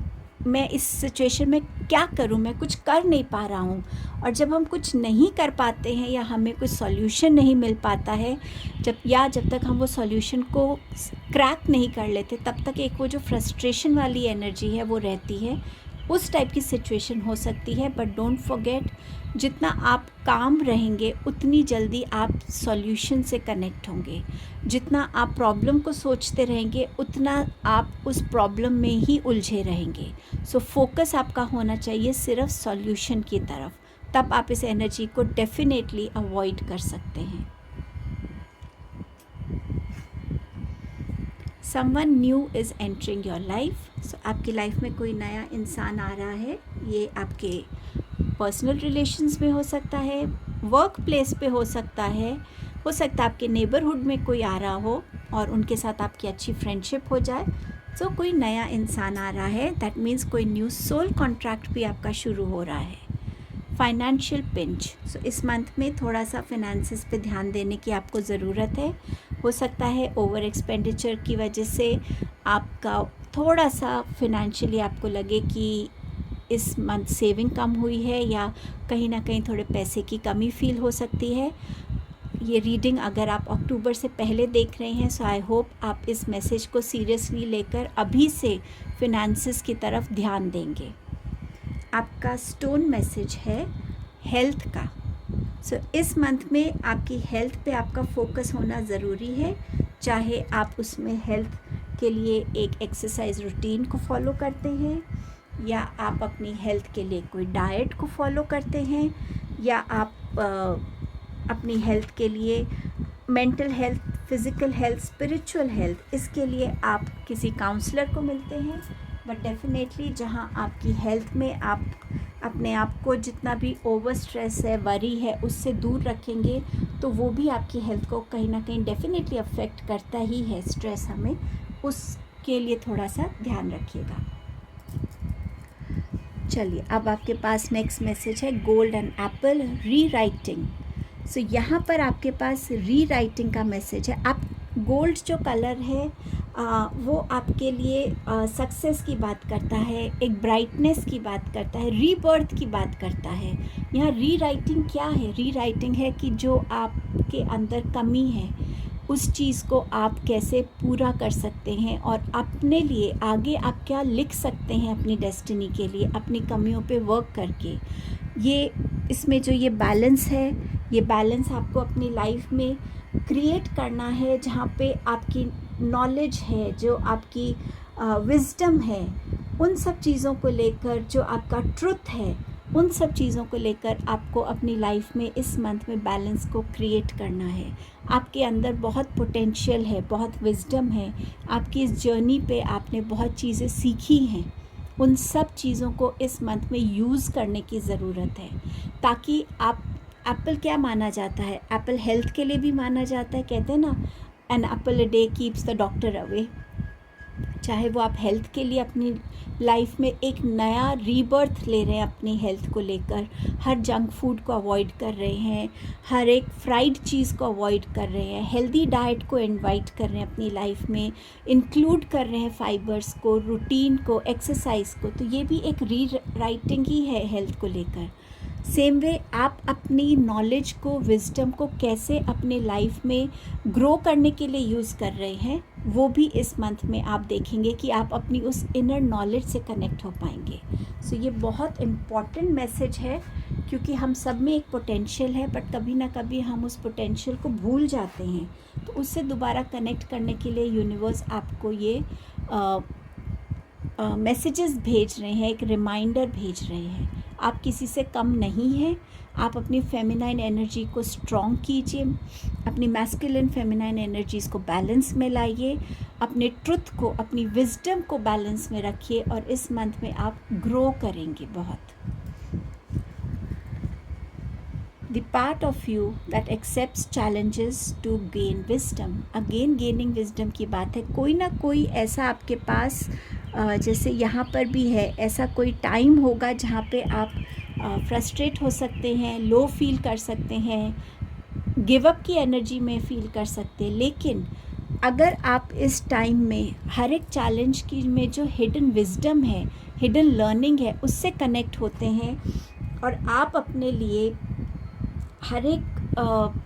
[SPEAKER 1] मैं इस सिचुएशन में क्या करूं, मैं कुछ कर नहीं पा रहा हूं। और जब हम कुछ नहीं कर पाते हैं या हमें कुछ सॉल्यूशन नहीं मिल पाता है, जब तक हम वो सॉल्यूशन को क्रैक नहीं कर लेते, तब तक एक वो जो फ्रस्ट्रेशन वाली एनर्जी है वो रहती है। उस टाइप की सिचुएशन हो सकती है। बट डोंट फॉरगेट, जितना आप काम रहेंगे उतनी जल्दी आप सॉल्यूशन से कनेक्ट होंगे। जितना आप प्रॉब्लम को सोचते रहेंगे उतना आप उस प्रॉब्लम में ही उलझे रहेंगे। सो फोकस आपका होना चाहिए सिर्फ सॉल्यूशन की तरफ, तब आप इस एनर्जी को डेफिनेटली अवॉइड कर सकते हैं। Someone new is entering your life. So आपकी लाइफ में कोई नया इंसान आ रहा है। ये आपके पर्सनल रिलेशंस में हो सकता है, वर्क प्लेस पे हो सकता है आपके नेबरहुड में कोई आ रहा हो और उनके साथ आपकी अच्छी फ्रेंडशिप हो जाए। सो कोई नया इंसान आ रहा है, दैट मीन्स कोई न्यू सोल कॉन्ट्रैक्ट भी आपका शुरू हो रहा है। फाइनेंशियल पिंच, सो इस मंथ में थोड़ा सा फिनेंसेस पे ध्यान देने की आपको ज़रूरत है। हो सकता है ओवर एक्सपेंडिचर की वजह से आपका थोड़ा सा फिनेंशियली आपको लगे कि इस मंथ सेविंग कम हुई है या कहीं ना कहीं थोड़े पैसे की कमी फील हो सकती है। ये रीडिंग अगर आप अक्टूबर से पहले देख रहे हैं, सो आई होप आप इस मैसेज को सीरियसली लेकर अभी से फिनेंसेस की तरफ ध्यान देंगे। आपका स्टोन मैसेज है हेल्थ का। सो इस मंथ में आपकी हेल्थ पे आपका फोकस होना ज़रूरी है, चाहे आप उसमें हेल्थ के लिए एक एक्सरसाइज रूटीन को फॉलो करते हैं या आप अपनी हेल्थ के लिए कोई डाइट को फॉलो करते हैं या आप अपनी हेल्थ के लिए mental health, physical health, spiritual health, इसके लिए आप किसी काउंसलर को मिलते हैं। बट डेफिनेटली जहाँ आपकी हेल्थ में आप अपने आप को जितना भी ओवर स्ट्रेस है, वरी है, उससे दूर रखेंगे तो वो भी आपकी हेल्थ को कहीं ना कहीं डेफिनेटली अफेक्ट करता ही है। स्ट्रेस हमें उसके लिए थोड़ा सा ध्यान रखिएगा। चलिए, अब आपके पास नेक्स्ट मैसेज है गोल्ड एंड एप्पल, री राइटिंग। सो यहाँ पर आपके पास री राइटिंग का मैसेज है। आप गोल्ड जो कलर है वो आपके लिए सक्सेस की बात करता है, एक ब्राइटनेस की बात करता है, रीबर्थ की बात करता है। यहाँ री राइटिंग क्या है? री राइटिंग है कि जो आपके अंदर कमी है उस चीज़ को आप कैसे पूरा कर सकते हैं और अपने लिए आगे आप क्या लिख सकते हैं अपनी डेस्टिनी के लिए, अपनी कमियों पे वर्क करके। ये इसमें जो ये बैलेंस है, ये बैलेंस आपको अपनी लाइफ में क्रिएट करना है, जहाँ पे आपकी नॉलेज है, जो आपकी विजडम है, उन सब चीज़ों को लेकर, जो आपका ट्रुथ है, उन सब चीज़ों को लेकर आपको अपनी लाइफ में इस मंथ में बैलेंस को क्रिएट करना है। आपके अंदर बहुत पोटेंशियल है, बहुत विजडम है, आपकी इस जर्नी पे आपने बहुत चीज़ें सीखी हैं। उन सब चीज़ों को इस मंथ में यूज़ करने की ज़रूरत है, ताकि आप एप्पल क्या माना जाता है? एप्पल हेल्थ के लिए भी माना जाता है। कहते हैं ना, an apple a day keeps the doctor away. चाहे वो आप हेल्थ के लिए अपनी लाइफ में एक नया रीबर्थ ले रहे हैं अपनी हेल्थ को लेकर, हर जंक फूड को अवॉइड कर रहे हैं, हर एक फ्राइड चीज़ को अवॉइड कर रहे हैं, हेल्दी डाइट को इनवाइट कर रहे हैं अपनी लाइफ में, इंक्लूड कर रहे हैं फाइबर्स को, रूटीन को, एक्सरसाइज को, तो ये भी एक री राइटिंग ही है हेल्थ को लेकर। सेम वे आप अपनी नॉलेज को, विजडम को कैसे अपने लाइफ में ग्रो करने के लिए यूज़ कर रहे हैं, वो भी इस मंथ में आप देखेंगे कि आप अपनी उस इनर नॉलेज से कनेक्ट हो पाएंगे। सो ये बहुत इम्पॉर्टेंट मैसेज है, क्योंकि हम सब में एक पोटेंशियल है, बट कभी ना कभी हम उस पोटेंशियल को भूल जाते हैं। तो उससे दोबारा कनेक्ट करने के लिए यूनिवर्स आपको ये मैसेजेस भेज रहे हैं, एक रिमाइंडर भेज रहे हैं। आप किसी से कम नहीं हैं। आप अपनी फेमिनाइन एनर्जी को स्ट्रॉन्ग कीजिए, अपनी मैस्कुलिन फेमिनाइन एनर्जीज़ को बैलेंस में लाइए, अपने ट्रुथ को, अपनी विजडम को बैलेंस में रखिए और इस मंथ में आप ग्रो करेंगे बहुत। The part of you that accepts challenges to gain wisdom. Again gaining wisdom की बात है। कोई ना कोई ऐसा आपके पास जैसे यहाँ पर भी है, ऐसा कोई टाइम होगा जहाँ पे आप फ्रस्ट्रेट हो सकते हैं, लो फील कर सकते हैं, गिव अप की एनर्जी में फील कर सकते हैं। लेकिन अगर आप इस टाइम में हर एक चैलेंज की में जो हिडन विजडम है, हिडन लर्निंग है, उससे कनेक्ट होते हैं और आप अपने लिए हर एक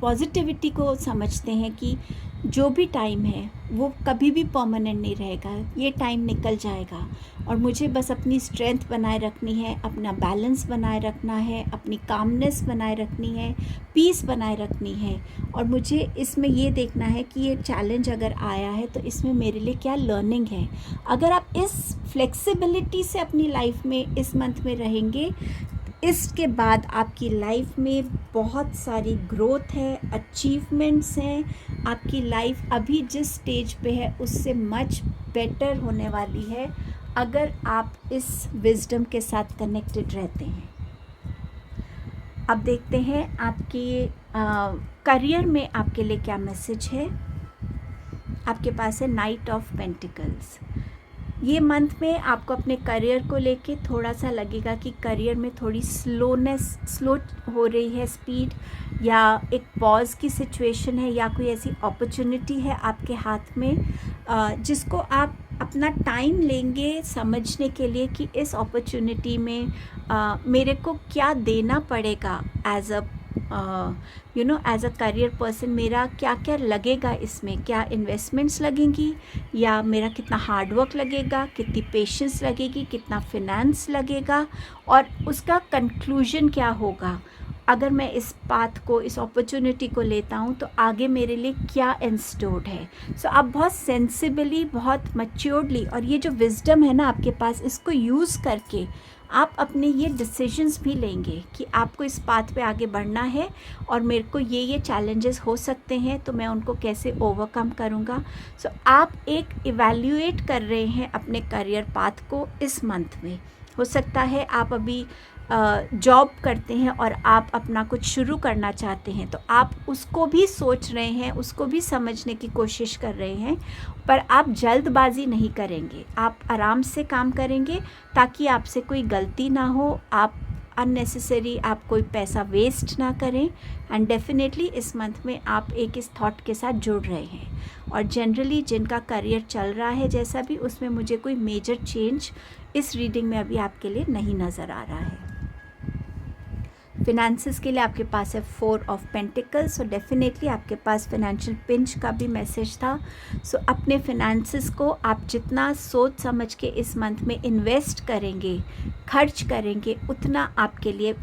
[SPEAKER 1] पॉजिटिविटी को समझते हैं कि जो भी टाइम है वो कभी भी परमानेंट नहीं रहेगा, ये टाइम निकल जाएगा और मुझे बस अपनी स्ट्रेंथ बनाए रखनी है, अपना बैलेंस बनाए रखना है, अपनी कामनेस बनाए रखनी है, पीस बनाए रखनी है। और मुझे इसमें ये देखना है कि ये चैलेंज अगर आया है तो इसमें मेरे लिए क्या लर्निंग है। अगर आप इस फ्लेक्सिबिलिटी से अपनी लाइफ में इस मंथ में रहेंगे, इसके बाद आपकी लाइफ में बहुत सारी ग्रोथ है, अचीवमेंट्स हैं। आपकी लाइफ अभी जिस स्टेज पे है उससे मच बेटर होने वाली है अगर आप इस विजडम के साथ कनेक्टेड रहते हैं। अब देखते हैं आपके करियर में आपके लिए क्या मैसेज है। आपके पास है नाइट ऑफ पेंटिकल्स। ये मंथ में आपको अपने करियर को लेके थोड़ा सा लगेगा कि करियर में थोड़ी स्लो हो रही है स्पीड, या एक पॉज की सिचुएशन है, या कोई ऐसी अपॉर्चुनिटी है आपके हाथ में जिसको आप अपना टाइम लेंगे समझने के लिए कि इस अपॉर्चुनिटी में मेरे को क्या देना पड़ेगा as a as a career person. मेरा क्या क्या लगेगा इसमें, क्या इन्वेस्टमेंट्स लगेंगी, या मेरा कितना हार्डवर्क लगेगा, कितनी पेशेंस लगेगी, कितना फिनेंस लगेगा, और उसका कंक्लूजन क्या होगा। अगर मैं इस पाथ को, इस अपॉर्चुनिटी को लेता हूँ तो आगे मेरे लिए क्या इंस्टोर्ड है। सो आप बहुत सेंसिबली, बहुत मैच्योर्डली, और ये जो विजडम है ना आपके पास, इसको यूज़ करके आप अपने ये डिसीजंस भी लेंगे कि आपको इस पाथ पे आगे बढ़ना है और मेरे को ये चैलेंजेस हो सकते हैं तो मैं उनको कैसे ओवरकम करूँगा। सो आप एक इवैल्यूएट कर रहे हैं अपने करियर पाथ को इस मंथ में। हो सकता है आप अभी जॉब करते हैं और आप अपना कुछ शुरू करना चाहते हैं, तो आप उसको भी सोच रहे हैं, उसको भी समझने की कोशिश कर रहे हैं, पर आप जल्दबाजी नहीं करेंगे, आप आराम से काम करेंगे ताकि आपसे कोई गलती ना हो, आप अननेसेसरी आप कोई पैसा वेस्ट ना करें। एंड डेफिनेटली इस मंथ में आप एक इस थॉट के साथ जुड़ रहे हैं। और जनरली जिनका करियर चल रहा है जैसा भी, उसमें मुझे कोई मेजर चेंज इस रीडिंग में अभी आपके लिए नहीं नज़र आ रहा है। फिनेंसेस के लिए आपके पास है 4 ऑफ पेंटिकल्स। सो डेफिनेटली आपके पास फिनेंशियल पिंच का भी मैसेज था। सो अपने फिनेंसेस को आप जितना सोच समझ के इस मंथ में इन्वेस्ट करेंगे, खर्च करेंगे, उतना आपके लिए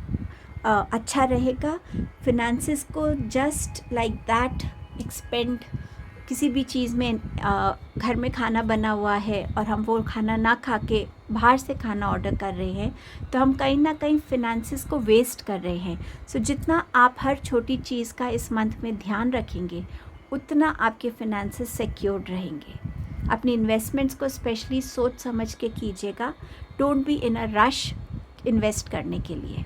[SPEAKER 1] अच्छा रहेगा। फिनेंसेस को जस्ट लाइक दैट एक्सपेंड, किसी भी चीज़ में घर में खाना बना हुआ है और हम वो खाना ना खा के बाहर से खाना ऑर्डर कर रहे हैं, तो हम कहीं ना कहीं फिनेंसेस को वेस्ट कर रहे हैं। सो जितना आप हर छोटी चीज़ का इस मंथ में ध्यान रखेंगे, उतना आपके फिनेंसेस सिक्योर्ड रहेंगे। अपनी इन्वेस्टमेंट्स को स्पेशली सोच समझ के कीजिएगा। Don't be in a rush invest करने के लिए।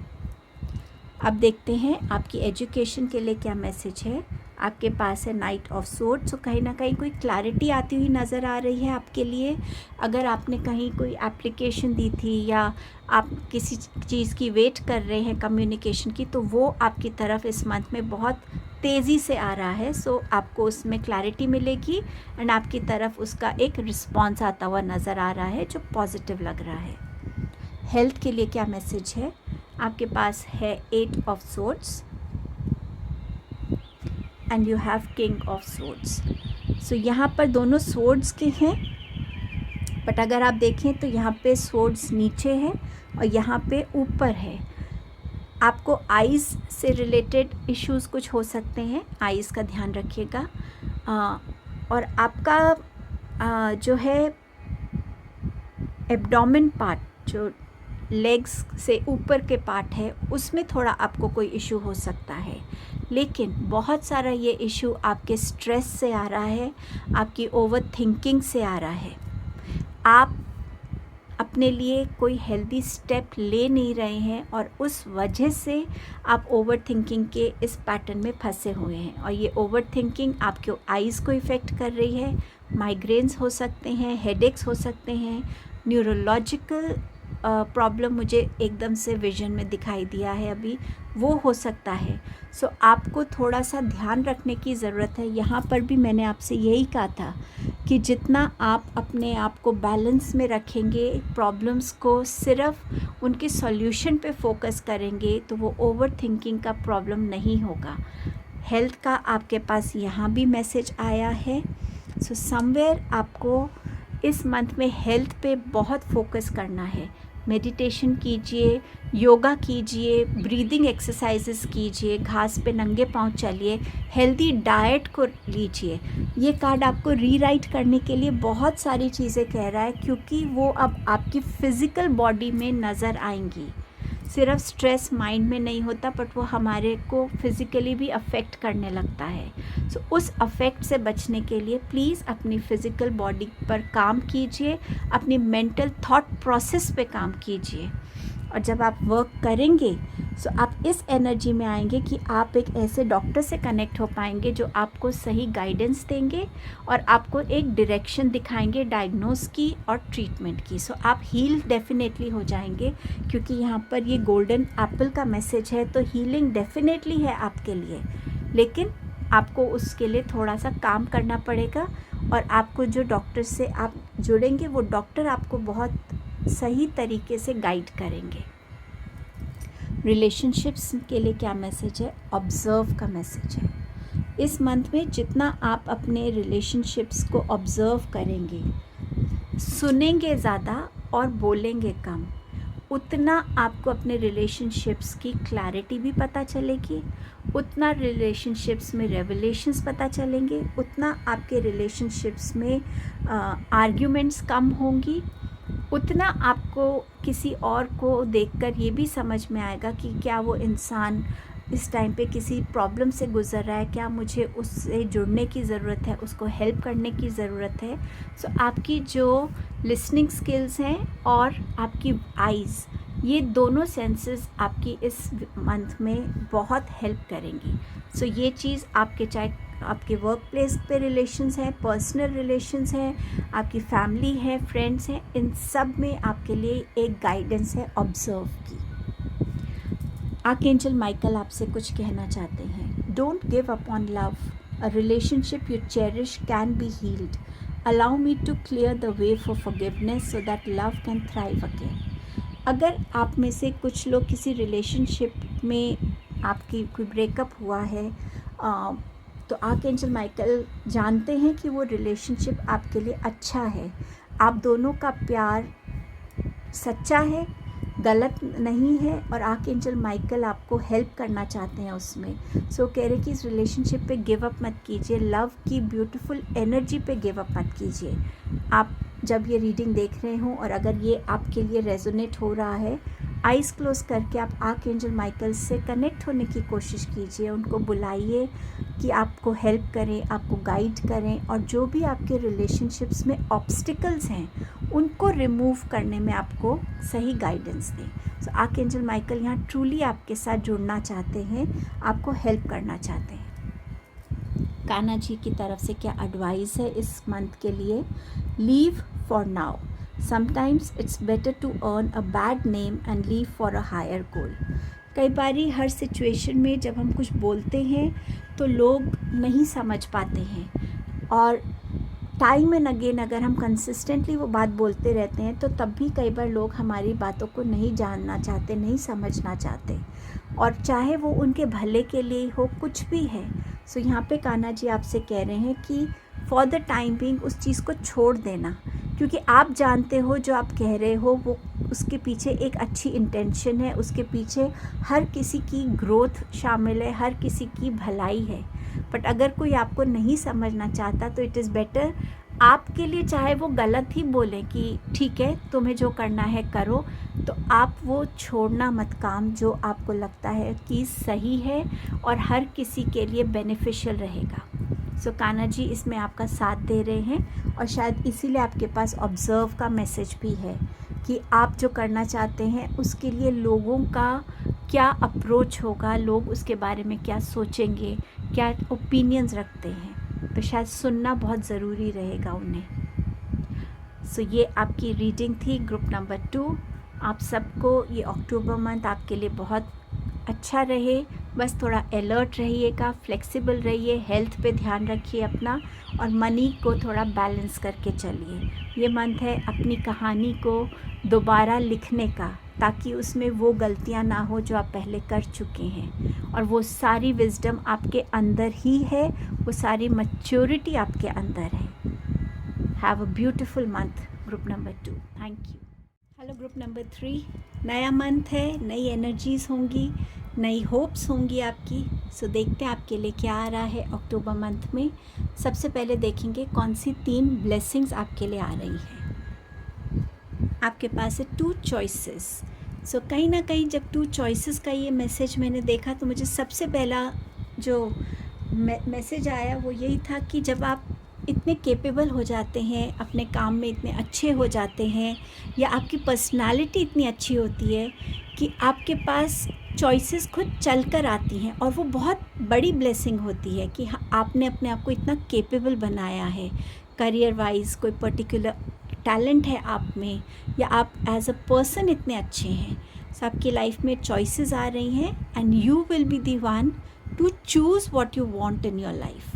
[SPEAKER 1] अब देखते हैं आपकी एजुकेशन के लिए क्या मैसेज है। आपके पास है नाइट ऑफ सोर्ड्स। तो कहीं ना कहीं कोई क्लैरिटी आती हुई नज़र आ रही है आपके लिए। अगर आपने कहीं कोई एप्लीकेशन दी थी या आप किसी चीज़ की वेट कर रहे हैं कम्युनिकेशन की, तो वो आपकी तरफ इस मंथ में बहुत तेज़ी से आ रहा है। सो आपको उसमें क्लैरिटी मिलेगी एंड आपकी तरफ उसका एक रिस्पॉन्स आता हुआ नज़र आ रहा है जो पॉजिटिव लग रहा है। हेल्थ के लिए क्या मैसेज है। आपके पास है 8 of swords and you have king of swords. So यहाँ पर दोनों सोर्ड्स के हैं, बट अगर आप देखें तो यहाँ पे सोर्ड्स नीचे है और यहाँ पे ऊपर है। आपको आइज़ से रिलेटेड इश्यूज़ कुछ हो सकते हैं, आइज़ का ध्यान रखिएगा। और आपका जो है एब्डोमेन पार्ट, जो लेग्स से ऊपर के पार्ट है, उसमें थोड़ा आपको कोई इशू हो सकता है। लेकिन बहुत सारा ये इशू आपके स्ट्रेस से आ रहा है, आपकी ओवर थिंकिंग से आ रहा है। आप अपने लिए कोई हेल्दी स्टेप ले नहीं रहे हैं और उस वजह से आप ओवर थिंकिंग के इस पैटर्न में फंसे हुए हैं। और ये ओवर थिंकिंग आपके आइज़ को इफ़ेक्ट कर रही है। माइग्रेन्स हो सकते हैं, हेडेक्स हो सकते हैं, न्यूरोलॉजिकल प्रॉब्लम मुझे एकदम से विजन में दिखाई दिया है अभी, वो हो सकता है। सो आपको थोड़ा सा ध्यान रखने की ज़रूरत है। यहाँ पर भी मैंने आपसे यही कहा था कि जितना आप अपने आप को बैलेंस में रखेंगे, प्रॉब्लम्स को सिर्फ उनके सॉल्यूशन पे फोकस करेंगे, तो वो ओवर थिंकिंग का प्रॉब्लम नहीं होगा। हेल्थ का आपके पास यहाँ भी मैसेज आया है। सो समवेयर आपको इस मंथ में हेल्थ पे बहुत फोकस करना है। मेडिटेशन कीजिए, योगा कीजिए, ब्रीदिंग एक्सरसाइजेस कीजिए, घास पे नंगे पांव चलिए, हेल्दी डाइट को लीजिए। ये कार्ड आपको रीराइट करने के लिए बहुत सारी चीज़ें कह रहा है, क्योंकि वो अब आपकी फ़िज़िकल बॉडी में नज़र आएंगी। सिर्फ स्ट्रेस माइंड में नहीं होता, बट वो हमारे को फिज़िकली भी अफेक्ट करने लगता है। सो उस अफेक्ट से बचने के लिए प्लीज़ अपनी फ़िज़िकल बॉडी पर काम कीजिए, अपनी मेंटल थॉट प्रोसेस पे काम कीजिए। और जब आप वर्क करेंगे सो आप इस एनर्जी में आएंगे कि आप एक ऐसे डॉक्टर से कनेक्ट हो पाएंगे जो आपको सही गाइडेंस देंगे और आपको एक डायरेक्शन दिखाएंगे डायग्नोस की और ट्रीटमेंट की। सो आप हील डेफिनेटली हो जाएंगे, क्योंकि यहाँ पर ये गोल्डन एप्पल का मैसेज है। तो हीलिंग डेफिनेटली है आपके लिए, लेकिन आपको उसके लिए थोड़ा सा काम करना पड़ेगा। और आपको जो डॉक्टर से आप जुड़ेंगे, वो डॉक्टर आपको बहुत सही तरीके से गाइड करेंगे। रिलेशनशिप्स के लिए क्या मैसेज है? ऑब्ज़र्व का मैसेज है। इस मंथ में जितना आप अपने रिलेशनशिप्स को ऑब्ज़र्व करेंगे, सुनेंगे ज़्यादा और बोलेंगे कम, उतना आपको अपने रिलेशनशिप्स की क्लैरिटी भी पता चलेगी, उतना रिलेशनशिप्स में रेवलेशंस पता चलेंगे, उतना आपके रिलेशनशिप्स में आर्ग्यूमेंट्स कम होंगी, उतना आपको किसी और को देखकर ये भी समझ में आएगा कि क्या वो इंसान इस टाइम पे किसी प्रॉब्लम से गुज़र रहा है, क्या मुझे उससे जुड़ने की ज़रूरत है, उसको हेल्प करने की ज़रूरत है। सो आपकी जो लिसनिंग स्किल्स हैं और आपकी आइज़, ये दोनों सेंसेस आपकी इस मंथ में बहुत हेल्प करेंगी। सो ये चीज़ आपके, चाहे आपके वर्क प्लेस पे रिलेशंस हैं, पर्सनल रिलेशंस हैं, आपकी फैमिली है, फ्रेंड्स हैं, इन सब में आपके लिए एक गाइडेंस है ऑब्ज़र्व की। आर्कएंजल माइकल आपसे कुछ कहना चाहते हैं। Don't give up on love, a relationship you cherish can be healed, allow me to clear the way for forgiveness so that love can thrive again. अगर आप में से कुछ लोग किसी रिलेशनशिप में आपकी कोई ब्रेकअप हुआ है, तो आर्कएंजल माइकल जानते हैं कि वो रिलेशनशिप आपके लिए अच्छा है, आप दोनों का प्यार सच्चा है, गलत नहीं है, और आर्कएंजल माइकल आपको हेल्प करना चाहते हैं उसमें। सो कह रहे कि इस रिलेशनशिप पे गिव अप मत कीजिए, लव की ब्यूटीफुल एनर्जी पे गिव अप मत कीजिए। आप जब ये रीडिंग देख रहे हों और अगर ये आपके लिए रेजोनेट हो रहा है, आइज़ क्लोज करके आप आर्कएंजल माइकल से कनेक्ट होने की कोशिश कीजिए, उनको बुलाइए कि आपको हेल्प करें, आपको गाइड करें, और जो भी आपके रिलेशनशिप्स में ऑब्स्टिकल्स हैं उनको रिमूव करने में आपको सही गाइडेंस दें। सो आर्कएंजल माइकल यहाँ ट्रूली आपके साथ जुड़ना चाहते हैं, आपको हेल्प करना चाहते हैं। कान्हा जी की तरफ से क्या एडवाइस है इस मंथ के लिए? Leave for now, sometimes it's better to earn a bad name and leave for a higher goal. कई बारी हर सिचुएशन में जब हम कुछ बोलते हैं तो लोग नहीं समझ पाते हैं, और टाइम एंड अगेन अगर हम कंसिस्टेंटली वो बात बोलते रहते हैं तो तब भी कई बार लोग हमारी बातों को नहीं जानना चाहते, नहीं समझना चाहते, और चाहे वो उनके भले के लिए हो, कुछ भी है। सो यहाँ पे कान्हा जी आपसे कह रहे हैं कि फॉर द टाइम बिंग उस चीज़ को छोड़ देना, क्योंकि आप जानते हो जो आप कह रहे हो वो उसके पीछे एक अच्छी इंटेंशन है, उसके पीछे हर किसी की ग्रोथ शामिल है, हर किसी की भलाई है। बट अगर कोई आपको नहीं समझना चाहता तो इट इज़ बेटर आपके लिए चाहे वो गलत ही बोले कि ठीक है तुम्हें जो करना है करो, तो आप वो छोड़ना मत काम जो आपको लगता है कि सही है और हर किसी के लिए बेनिफिशियल रहेगा। सो कान्हा जी इसमें आपका साथ दे रहे हैं और शायद इसीलिए आपके पास ऑब्ज़र्व का मैसेज भी है कि आप जो करना चाहते हैं उसके लिए लोगों का क्या अप्रोच होगा, लोग उसके बारे में क्या सोचेंगे, क्या ओपिनियंस रखते हैं, तो शायद सुनना बहुत ज़रूरी रहेगा उन्हें। सो ये आपकी रीडिंग थी ग्रुप नंबर 2। आप सबको ये अक्टूबर मंथ आपके लिए बहुत अच्छा रहे, बस थोड़ा अलर्ट रहिएगा, फ्लेक्सिबल रहिए, हेल्थ पे ध्यान रखिए अपना, और मनी को थोड़ा बैलेंस करके चलिए। ये मंथ है अपनी कहानी को दोबारा लिखने का, ताकि उसमें वो गलतियां ना हो जो आप पहले कर चुके हैं, और वो सारी विजडम आपके अंदर ही है, वो सारी मैच्योरिटी आपके अंदर है। Have a beautiful month group number 2। Thank you. Hello group number 3। नया मंथ है, नई एनर्जीज़ होंगी, नई होप्स होंगी आपकी। सो देखते हैं आपके लिए क्या आ रहा है अक्टूबर मंथ में। सबसे पहले देखेंगे कौन सी 3 ब्लेसिंग्स आपके लिए आ रही हैं। आपके पास है 2 चॉइसेस। सो कहीं ना कहीं जब 2 चॉइसेस का ये मैसेज मैंने देखा तो मुझे सबसे पहला जो मैसेज आया वो यही था कि जब आप इतने कैपेबल हो जाते हैं, अपने काम में इतने अच्छे हो जाते हैं, या आपकी पर्सनालिटी इतनी अच्छी होती है कि आपके पास चॉइसेस खुद चल कर आती हैं, और वो बहुत बड़ी ब्लेसिंग होती है कि हाँ आपने अपने आप को इतना कैपेबल बनाया है। करियर वाइज कोई पर्टिकुलर टैलेंट है आप में, या आप एज अ पर्सन इतने अच्छे हैं। सो आपकी लाइफ में चॉइसेस आ रही हैं, and you will be the one two choose what you want in your life.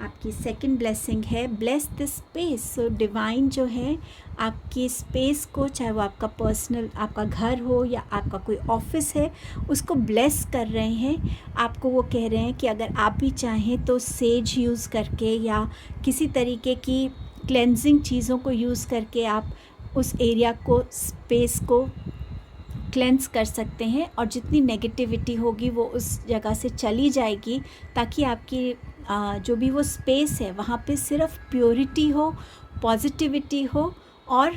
[SPEAKER 1] आपकी सेकंड ब्लेसिंग है bless the space. So divine जो है आपकी स्पेस को, चाहे वो आपका पर्सनल आपका घर हो या आपका कोई ऑफिस है, उसको ब्लेस कर रहे हैं। आपको वो कह रहे हैं कि अगर आप भी चाहें तो सेज यूज़ करके या किसी तरीके की क्लेंजिंग चीज़ों को यूज़ करके आप उस एरिया को, स्पेस को क्लेंस कर सकते हैं, और जितनी नेगेटिविटी होगी वो उस जगह से चली जाएगी, ताकि आपकी जो भी वो स्पेस है वहाँ पे सिर्फ प्योरिटी हो, पॉजिटिविटी हो, और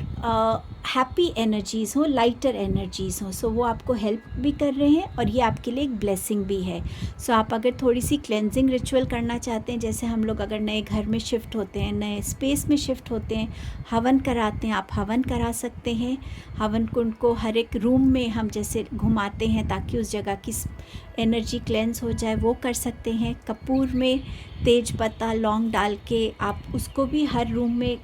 [SPEAKER 1] हैप्पी एनर्जीज़ हो, लाइटर एनर्जीज़ हो। सो वो आपको हेल्प भी कर रहे हैं और ये आपके लिए एक ब्लेसिंग भी है। सो आप अगर थोड़ी सी क्लेंजिंग रिचुअल करना चाहते हैं, जैसे हम लोग अगर नए घर में शिफ्ट होते हैं, नए स्पेस में शिफ्ट होते हैं, हवन कराते हैं, आप हवन करा सकते हैं। हवन कुंड को हर एक रूम में हम जैसे घुमाते हैं ताकि उस जगह की एनर्जी क्लेंस हो जाए, वो कर सकते हैं। कपूर में तेज पत्ता लौंग डाल के आप उसको भी हर रूम में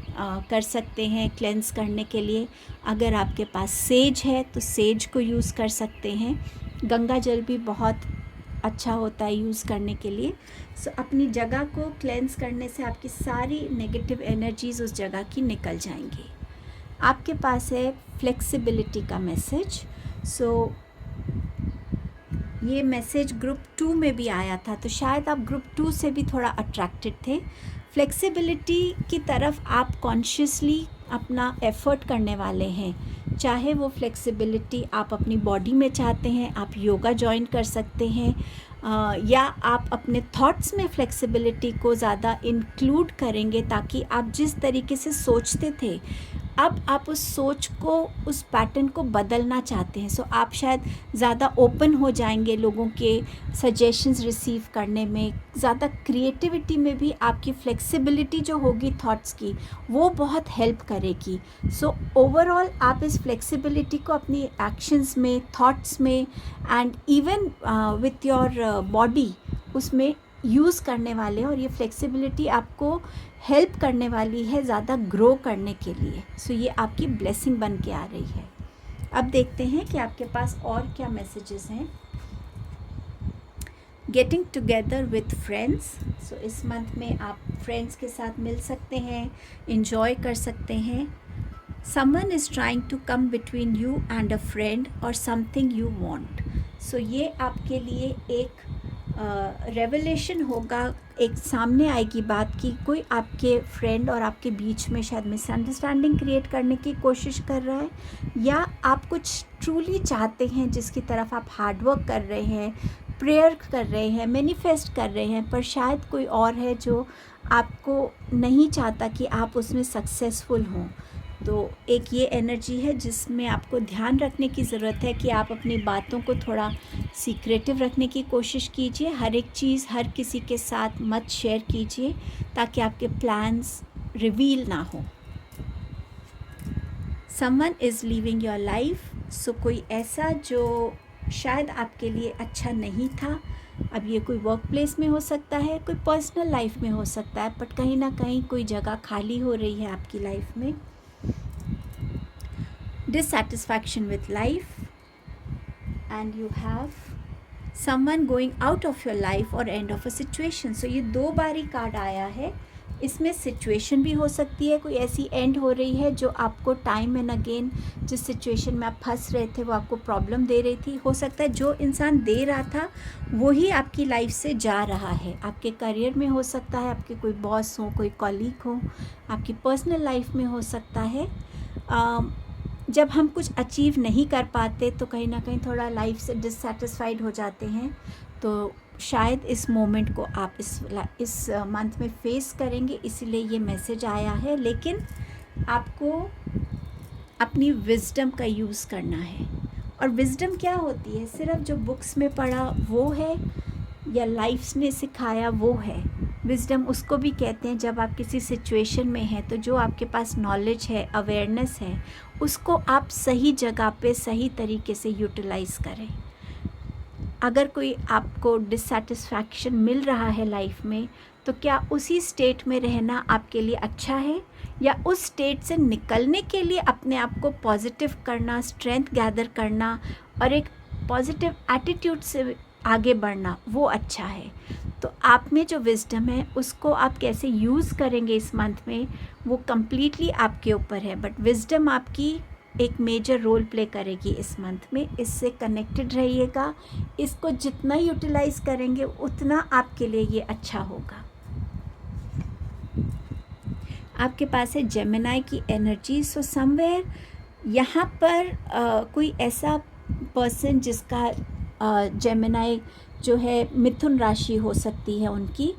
[SPEAKER 1] कर सकते हैं क्लेंस करने के लिए। अगर आपके पास सेज है तो सेज को यूज़ कर सकते हैं। गंगा जल भी बहुत अच्छा होता है यूज़ करने के लिए। सो अपनी जगह को क्लेंस करने से आपकी सारी नेगेटिव एनर्जीज़ उस जगह की निकल जाएंगी। आपके पास है फ्लेक्सिबिलिटी का मैसेज। सो ये मैसेज ग्रुप 2 में भी आया था, तो शायद आप ग्रुप 2 से भी थोड़ा अट्रैक्टेड थे। फ्लेक्सिबिलिटी की तरफ आप कॉन्शियसली अपना एफ़र्ट करने वाले हैं। चाहे वो फ्लेक्सिबिलिटी आप अपनी बॉडी में चाहते हैं, आप योगा ज्वाइन कर सकते हैं, या आप अपने थॉट्स में फ्लेक्सिबिलिटी को ज़्यादा इंक्लूड करेंगे, ताकि आप जिस तरीके से सोचते थे अब आप उस सोच को, उस पैटर्न को बदलना चाहते हैं। सो आप शायद ज़्यादा ओपन हो जाएंगे लोगों के सजेशंस रिसीव करने में, ज़्यादा क्रिएटिविटी में भी आपकी फ्लेक्सिबिलिटी जो होगी थॉट्स की वो बहुत हेल्प करेगी। सो ओवरऑल आप इस फ्लेक्सिबिलिटी को अपनी एक्शंस में, थॉट्स में, and even with your body उसमें यूज़ करने वाले हैं, और ये फ्लेक्सिबिलिटी आपको हेल्प करने वाली है ज़्यादा ग्रो करने के लिए। सो ये आपकी ब्लेसिंग बन के आ रही है। अब देखते हैं कि आपके पास और क्या मैसेजेस हैं। Getting together with friends. So इस मंथ में आप फ्रेंड्स के साथ मिल सकते हैं, इन्जॉय कर सकते हैं। Someone is trying to come between you and a friend और समथिंग यू वांट। सो ये आपके लिए एक रेवलेशन होगा, एक सामने आएगी बात कि कोई आपके फ्रेंड और आपके बीच में शायद मिसअंडरस्टैंडिंग क्रिएट करने की कोशिश कर रहा है, या आप कुछ ट्रूली चाहते हैं जिसकी तरफ आप हार्ड वर्क कर रहे हैं, प्रेयर कर रहे हैं, मैनिफेस्ट कर रहे हैं, पर शायद कोई और है जो आपको नहीं चाहता कि आप उसमें सक्सेसफुल हों। तो एक ये एनर्जी है जिसमें आपको ध्यान रखने की ज़रूरत है कि आप अपनी बातों को थोड़ा सीक्रेटिव रखने की कोशिश कीजिए। हर एक चीज़ हर किसी के साथ मत शेयर कीजिए ताकि आपके प्लान्स रिवील ना हो। Someone is living your life, so कोई ऐसा जो शायद आपके लिए अच्छा नहीं था। अब ये कोई वर्क प्लेस में हो सकता है, कोई पर्सनल लाइफ में हो सकता है, बट कहीं ना कहीं कोई जगह खाली हो रही है आपकी लाइफ में। Dissatisfaction with life, and you have someone going out of your life or end of a situation. So ये 2 बारी कार्ड आया है। इसमें सिचुएशन भी हो सकती है, कोई ऐसी एंड हो रही है जो आपको टाइम एंड अगेन जिस सिचुएशन में आप फंस रहे थे वो आपको प्रॉब्लम दे रही थी। हो सकता है जो इंसान दे रहा था वही आपकी लाइफ से जा रहा है। आपके करियर में हो सकता है, आपके कोई बॉस हो, कोई कॉलीग हो, आपकी पर्सनल लाइफ में हो सकता है। जब हम कुछ अचीव नहीं कर पाते तो कहीं ना कहीं थोड़ा लाइफ से डिससेटिस्फाइड हो जाते हैं। तो शायद इस मोमेंट को आप इस मंथ में फेस करेंगे, इसीलिए ये मैसेज आया है। लेकिन आपको अपनी विजडम का यूज़ करना है। और विजडम क्या होती है? सिर्फ जो बुक्स में पढ़ा वो है या लाइफ ने सिखाया वो है। विजडम उसको भी कहते हैं जब आप किसी सिचुएशन में हैं तो जो आपके पास नॉलेज है, अवेयरनेस है, उसको आप सही जगह पे सही तरीके से यूटिलाइज़ करें। अगर कोई आपको डिससेटिस्फैक्शन मिल रहा है लाइफ में, तो क्या उसी स्टेट में रहना आपके लिए अच्छा है, या उस स्टेट से निकलने के लिए अपने आप को पॉजिटिव करना, स्ट्रेंथ गैदर करना और एक पॉजिटिव एटीट्यूड से आगे बढ़ना वो अच्छा है। तो आप में जो विजडम है उसको आप कैसे यूज़ करेंगे इस मंथ में, वो कम्प्लीटली आपके ऊपर है। बट विजडम आपकी एक मेजर रोल प्ले करेगी इस मंथ में। इससे कनेक्टेड रहिएगा। इसको जितना यूटिलाइज़ करेंगे उतना आपके लिए ये अच्छा होगा। आपके पास है जेमिनाई की एनर्जी। सो समवेयर यहाँ पर कोई ऐसा पर्सन जिसका जेमिनाई जो है मिथुन राशि हो सकती है उनकी,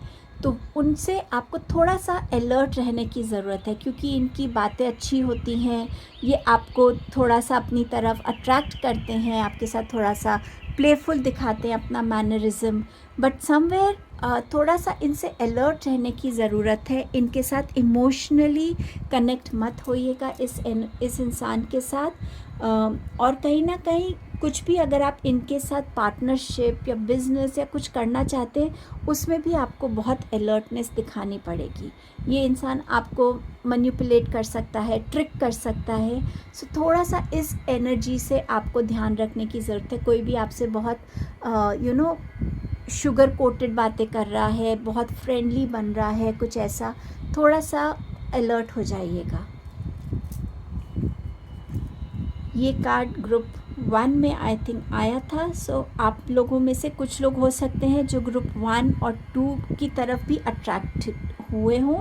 [SPEAKER 1] तो उनसे आपको थोड़ा सा अलर्ट रहने की ज़रूरत है, क्योंकि इनकी बातें अच्छी होती हैं। ये आपको थोड़ा सा अपनी तरफ अट्रैक्ट करते हैं, आपके साथ थोड़ा सा प्लेफुल दिखाते हैं अपना मैनरिज्म। बट समवेयर थोड़ा सा इनसे अलर्ट रहने की ज़रूरत है। इनके साथ इमोशनली कनेक्ट मत होइएगा इस इंसान के साथ। और कहीं ना कहीं कुछ भी अगर आप इनके साथ पार्टनरशिप या बिज़नेस या कुछ करना चाहते हैं उसमें भी आपको बहुत अलर्टनेस दिखानी पड़ेगी। ये इंसान आपको मैनिपुलेट कर सकता है, ट्रिक कर सकता है। सो थोड़ा सा इस एनर्जी से आपको ध्यान रखने की ज़रूरत है। कोई भी आपसे बहुत शुगर कोटेड बातें कर रहा है, बहुत फ्रेंडली बन रहा है, कुछ ऐसा, थोड़ा सा अलर्ट हो जाइएगा। ये कार्ड ग्रुप 1 में आई थिंक आया था। सो आप लोगों में से कुछ लोग हो सकते हैं जो ग्रुप 1 और 2 की तरफ भी अट्रैक्ट हुए हों।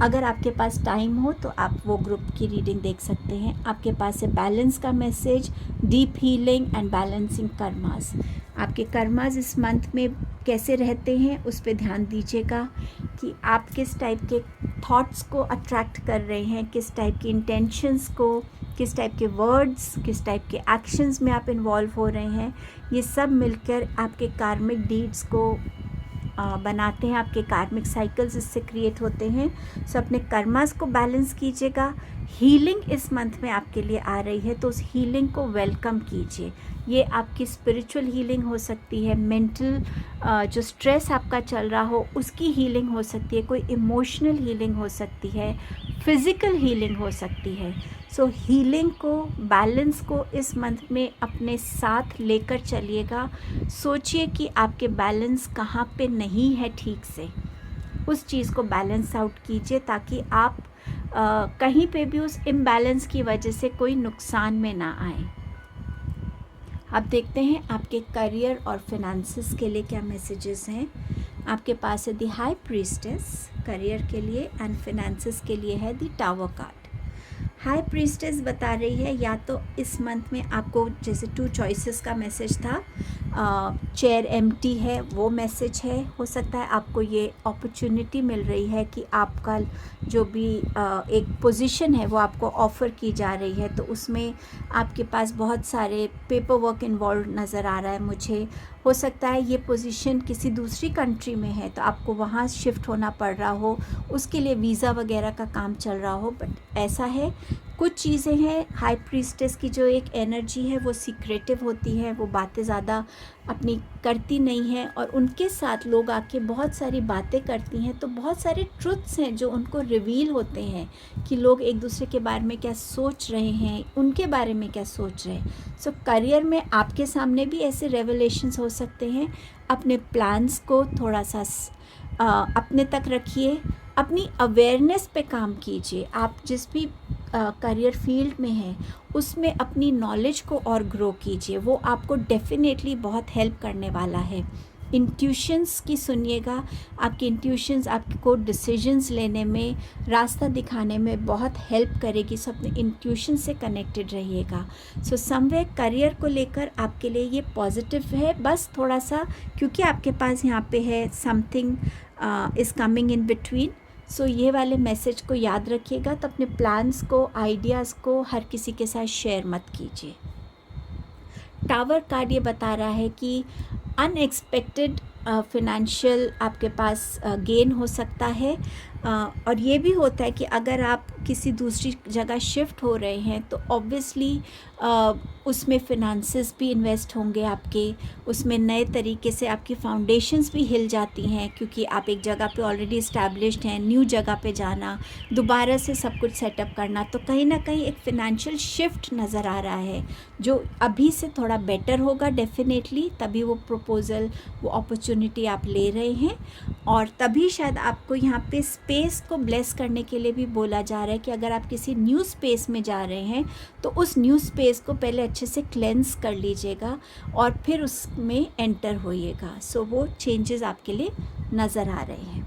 [SPEAKER 1] अगर आपके पास टाइम हो तो आप वो ग्रुप की रीडिंग देख सकते हैं। आपके पास है बैलेंस का message, deep healing and balancing karmas. आपके कर्मास इस मंथ में कैसे रहते हैं उस पर ध्यान दीजिएगा कि आप किस टाइप के थॉट्स को अट्रैक्ट कर रहे हैं, किस टाइप की इंटेंशंस को, किस टाइप के वर्ड्स, किस टाइप के एक्शंस में आप इन्वॉल्व हो रहे हैं। ये सब मिलकर आपके कार्मिक डीड्स को बनाते हैं, आपके कार्मिक साइकिल्स इससे क्रिएट होते हैं। सो अपने कर्मास को बैलेंस कीजिएगा। हीलिंग इस मंथ में आपके लिए आ रही है तो उस हीलिंग को वेलकम कीजिए। ये आपकी स्पिरिचुअल हीलिंग हो सकती है, मेंटल जो स्ट्रेस आपका चल रहा हो उसकी हीलिंग हो सकती है, कोई इमोशनल हीलिंग हो सकती है, फिज़िकल हीलिंग हो सकती है। सो हीलिंग को, बैलेंस को इस मंथ में अपने साथ लेकर चलिएगा। सोचिए कि आपके बैलेंस कहाँ पे नहीं है ठीक से, उस चीज़ को बैलेंस आउट कीजिए ताकि आप कहीं पे भी उस इम्बैलेंस की वजह से कोई नुकसान में ना आए। अब देखते हैं आपके करियर और फिनेंसेस के लिए क्या मैसेजेस हैं। आपके पास है द हाई प्रीस्टेस करियर के लिए, एंड फिनेंसेस के लिए है the tower card. High priestess बता रही है या तो इस मंथ में आपको, जैसे 2 चॉइसेस का मैसेज था, चेयर एम्प्टी है वो मैसेज है। हो सकता है आपको ये अपॉर्चुनिटी मिल रही है कि आपका जो भी एक पोजीशन है वो आपको ऑफ़र की जा रही है, तो उसमें आपके पास बहुत सारे पेपर वर्क इन्वॉल्व नज़र आ रहा है मुझे। हो सकता है ये पोजीशन किसी दूसरी कंट्री में है तो आपको वहाँ शिफ्ट होना पड़ रहा हो, उसके लिए वीज़ा वगैरह का काम चल रहा हो। बट ऐसा है, कुछ चीज़ें हैं, हाई प्रीस्टेस की जो एक एनर्जी है वो सीक्रेटिव होती है, वो बातें ज़्यादा अपनी करती नहीं है, और उनके साथ लोग आके बहुत सारी बातें करती हैं, तो बहुत सारे ट्रुथ्स हैं जो उनको रिवील होते हैं कि लोग एक दूसरे के बारे में क्या सोच रहे हैं, उनके बारे में क्या सोच रहे हैं। सो करियर में आपके सामने भी ऐसे रेवलेशंस हो सकते हैं। अपने प्लान्स को थोड़ा सा अपने तक रखिए, अपनी अवेयरनेस पे काम कीजिए। आप जिस भी करियर फील्ड में हैं उसमें अपनी नॉलेज को और ग्रो कीजिए, वो आपको डेफिनेटली बहुत हेल्प करने वाला है। इंट्यूशंस की सुनिएगा, आपकी इंट्यूशंस आपको डिसीजंस लेने में, रास्ता दिखाने में बहुत हेल्प करेगी। सो अपने इंट्यूशन से कनेक्टेड रहिएगा। सो समवेयर करियर को लेकर आपके लिए ये पॉजिटिव है, बस थोड़ा सा क्योंकि आपके पास यहाँ पे है something is coming in between. So ये वाले मैसेज को याद रखिएगा, तो अपने प्लान्स को, आइडियाज़ को हर किसी के साथ शेयर मत कीजिए। टावर कार्ड ये बता रहा है कि अनएक्सपेक्टेड फिनेंशियल आपके पास गेन हो सकता है, और ये भी होता है कि अगर आप किसी दूसरी जगह शिफ्ट हो रहे हैं तो ऑब्वियसली उसमें फिनांसेस भी इन्वेस्ट होंगे आपके, उसमें नए तरीके से आपकी फाउंडेशंस भी हिल जाती हैं, क्योंकि आप एक जगह पे ऑलरेडी इस्टेब्लिश्ड हैं, न्यू जगह पे जाना, दोबारा से सब कुछ सेटअप करना, तो कहीं ना कहीं एक फ़िनेंशियल शिफ्ट नज़र आ रहा है जो अभी से थोड़ा बेटर होगा डेफिनेटली। तभी वो प्रपोज़ल, वो अपॉर्चुनिटी आप ले रहे हैं, और तभी शायद आपको यहाँ पे स्पेस को ब्लेस करने के लिए भी बोला जा रहा है कि अगर आप किसी न्यू स्पेस में जा रहे हैं तो उस न्यू स्पेस को पहले अच्छे से क्लेंस कर लीजिएगा और फिर उसमें एंटर होइएगा। सो वो चेंजेस आपके लिए नज़र आ रहे हैं।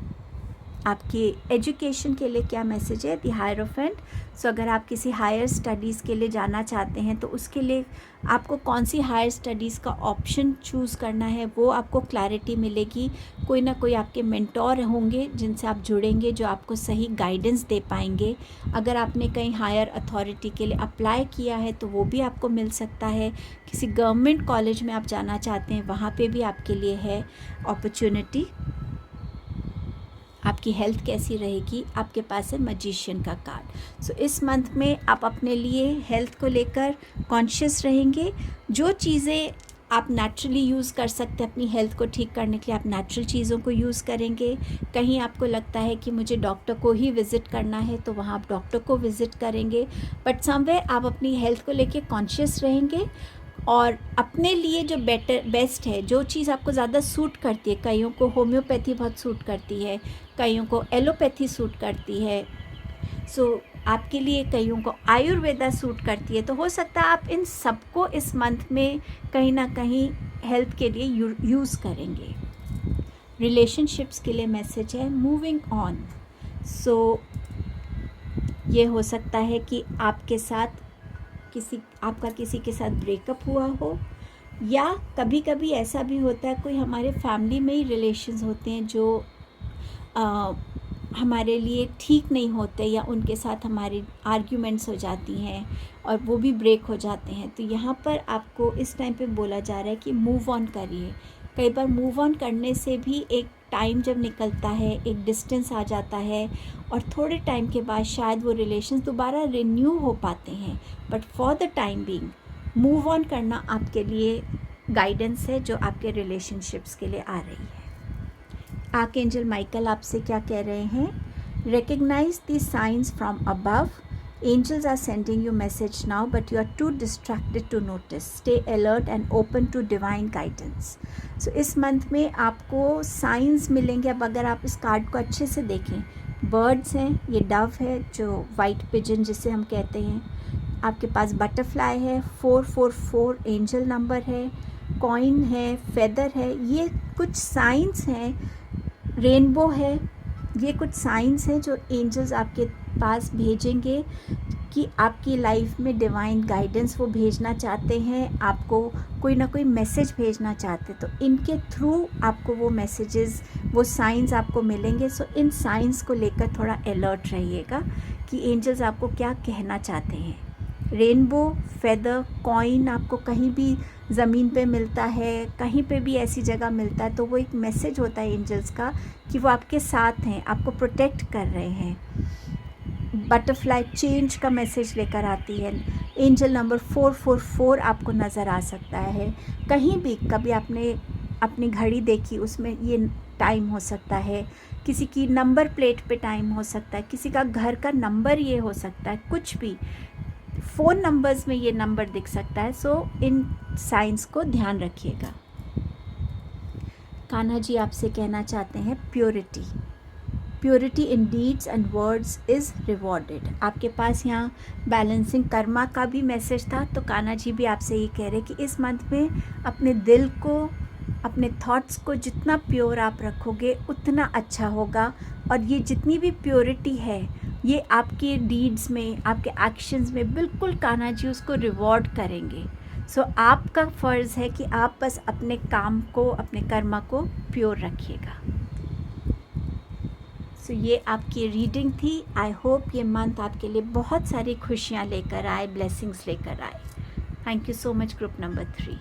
[SPEAKER 1] आपकी एजुकेशन के लिए क्या मैसेज है? The hierophant. सो अगर आप किसी हायर स्टडीज़ के लिए जाना चाहते हैं तो उसके लिए आपको कौन सी हायर स्टडीज़ का ऑप्शन चूज़ करना है वो आपको क्लैरिटी मिलेगी। कोई ना कोई आपके मेंटोर होंगे जिनसे आप जुड़ेंगे, जो आपको सही गाइडेंस दे पाएंगे। अगर आपने कहीं हायर अथॉरिटी के लिए अप्लाई किया है तो वो भी आपको मिल सकता है। किसी गवर्नमेंट कॉलेज में आप जाना चाहते हैं वहाँ पे भी आपके लिए है अपॉर्चुनिटी। आपकी हेल्थ कैसी रहेगी? आपके पास है मैजिशियन का कार्ड। सो इस मंथ में आप अपने लिए हेल्थ को लेकर कॉन्शियस रहेंगे। जो चीज़ें आप नेचुरली यूज़ कर सकते हैं अपनी हेल्थ को ठीक करने के लिए, आप नेचुरल चीज़ों को यूज़ करेंगे। कहीं आपको लगता है कि मुझे डॉक्टर को ही विज़िट करना है तो वहाँ आप डॉक्टर को विज़िट करेंगे, बट समवेयर आप अपनी हेल्थ को लेके कॉन्शियस रहेंगे और अपने लिए जो बेस्ट है, जो चीज़ आपको ज़्यादा सूट करती है, कईयों को होम्योपैथी बहुत सूट करती है, कईयों को एलोपैथी सूट करती है, सो आपके लिए कईयों को आयुर्वेदा सूट करती है। तो हो सकता है आप इन सबको इस मंथ में कहीं ना कहीं हेल्थ के लिए यूज़ करेंगे। रिलेशनशिप्स के लिए मैसेज है मूविंग ऑन। सो ये हो सकता है कि आपके साथ आपका किसी के साथ ब्रेकअप हुआ हो, या कभी कभी ऐसा भी होता है कोई हमारे फैमिली में ही रिलेशंस होते हैं जो हमारे लिए ठीक नहीं होते, या उनके साथ हमारी आर्ग्यूमेंट्स हो जाती हैं और वो भी ब्रेक हो जाते हैं। तो यहाँ पर आपको इस टाइम पे बोला जा रहा है कि मूव ऑन करिए। कई बार मूव ऑन करने से भी एक टाइम जब निकलता है, एक डिस्टेंस आ जाता है और थोड़े टाइम के बाद शायद वो रिलेशंस दोबारा रिन्यू हो पाते हैं, but for the time being move on करना आपके लिए गाइडेंस है जो आपके रिलेशनशिप्स के लिए आ रही है। आर्कएंजल माइकल आपसे क्या कह रहे हैं? Recognize the signs from above. Angels are sending you message now, but you are too distracted to notice. Stay alert and open to divine guidance. So इस मंथ में आपको साइंस मिलेंगे। अब अगर आप इस कार्ड को अच्छे से देखें, बर्ड्स हैं, ये डव है जो वाइट पिजन जिसे हम कहते हैं, आपके पास बटरफ्लाई है, 444 एंजल नंबर है, कॉइन है, फेदर है, ये कुछ साइंस हैं, रेनबो है, ये कुछ साइंस हैं जो एंजल्स आपके पास भेजेंगे कि आपकी लाइफ में डिवाइन गाइडेंस वो भेजना चाहते हैं, आपको कोई ना कोई मैसेज भेजना चाहते हैं, तो इनके थ्रू आपको वो मैसेजेस, वो साइंस आपको मिलेंगे। सो इन साइंस को लेकर थोड़ा अलर्ट रहिएगा कि एंजल्स आपको क्या कहना चाहते हैं। रेनबो, फेदर, कॉइन आपको कहीं भी ज़मीन पे मिलता है, कहीं पे भी ऐसी जगह मिलता है, तो वो एक मैसेज होता है एंजल्स का कि वो आपके साथ हैं, आपको प्रोटेक्ट कर रहे हैं। बटरफ्लाई चेंज का मैसेज लेकर आती है। एंजल नंबर 444 आपको नज़र आ सकता है कहीं भी। कभी आपने अपनी घड़ी देखी, उसमें ये टाइम हो सकता है, किसी की नंबर प्लेट पे टाइम हो सकता है, किसी का घर का नंबर ये हो सकता है, कुछ भी फ़ोन नंबर्स में ये नंबर दिख सकता है। सो इन साइंस को ध्यान रखिएगा। कान्हा जी आपसे कहना चाहते हैं purity, purity in deeds and words is rewarded. आपके पास यहाँ बैलेंसिंग कर्मा का भी मैसेज था, तो कान्हा जी भी आपसे ये कह रहे हैं कि इस मंथ में अपने दिल को, अपने थॉट्स को जितना प्योर आप रखोगे उतना अच्छा होगा। और ये जितनी भी प्योरिटी है ये आपके डीड्स में, आपके एक्शंस में बिल्कुल कान्हा जी उसको रिवॉर्ड करेंगे। सो आपका फ़र्ज़ है कि आप बस अपने काम को, अपने कर्मा को प्योर रखिएगा। सो ये आपकी रीडिंग थी। आई होप ये मंथ आपके लिए बहुत सारी खुशियाँ लेकर आए, ब्लेसिंग्स लेकर आए। Thank you so much group number 3।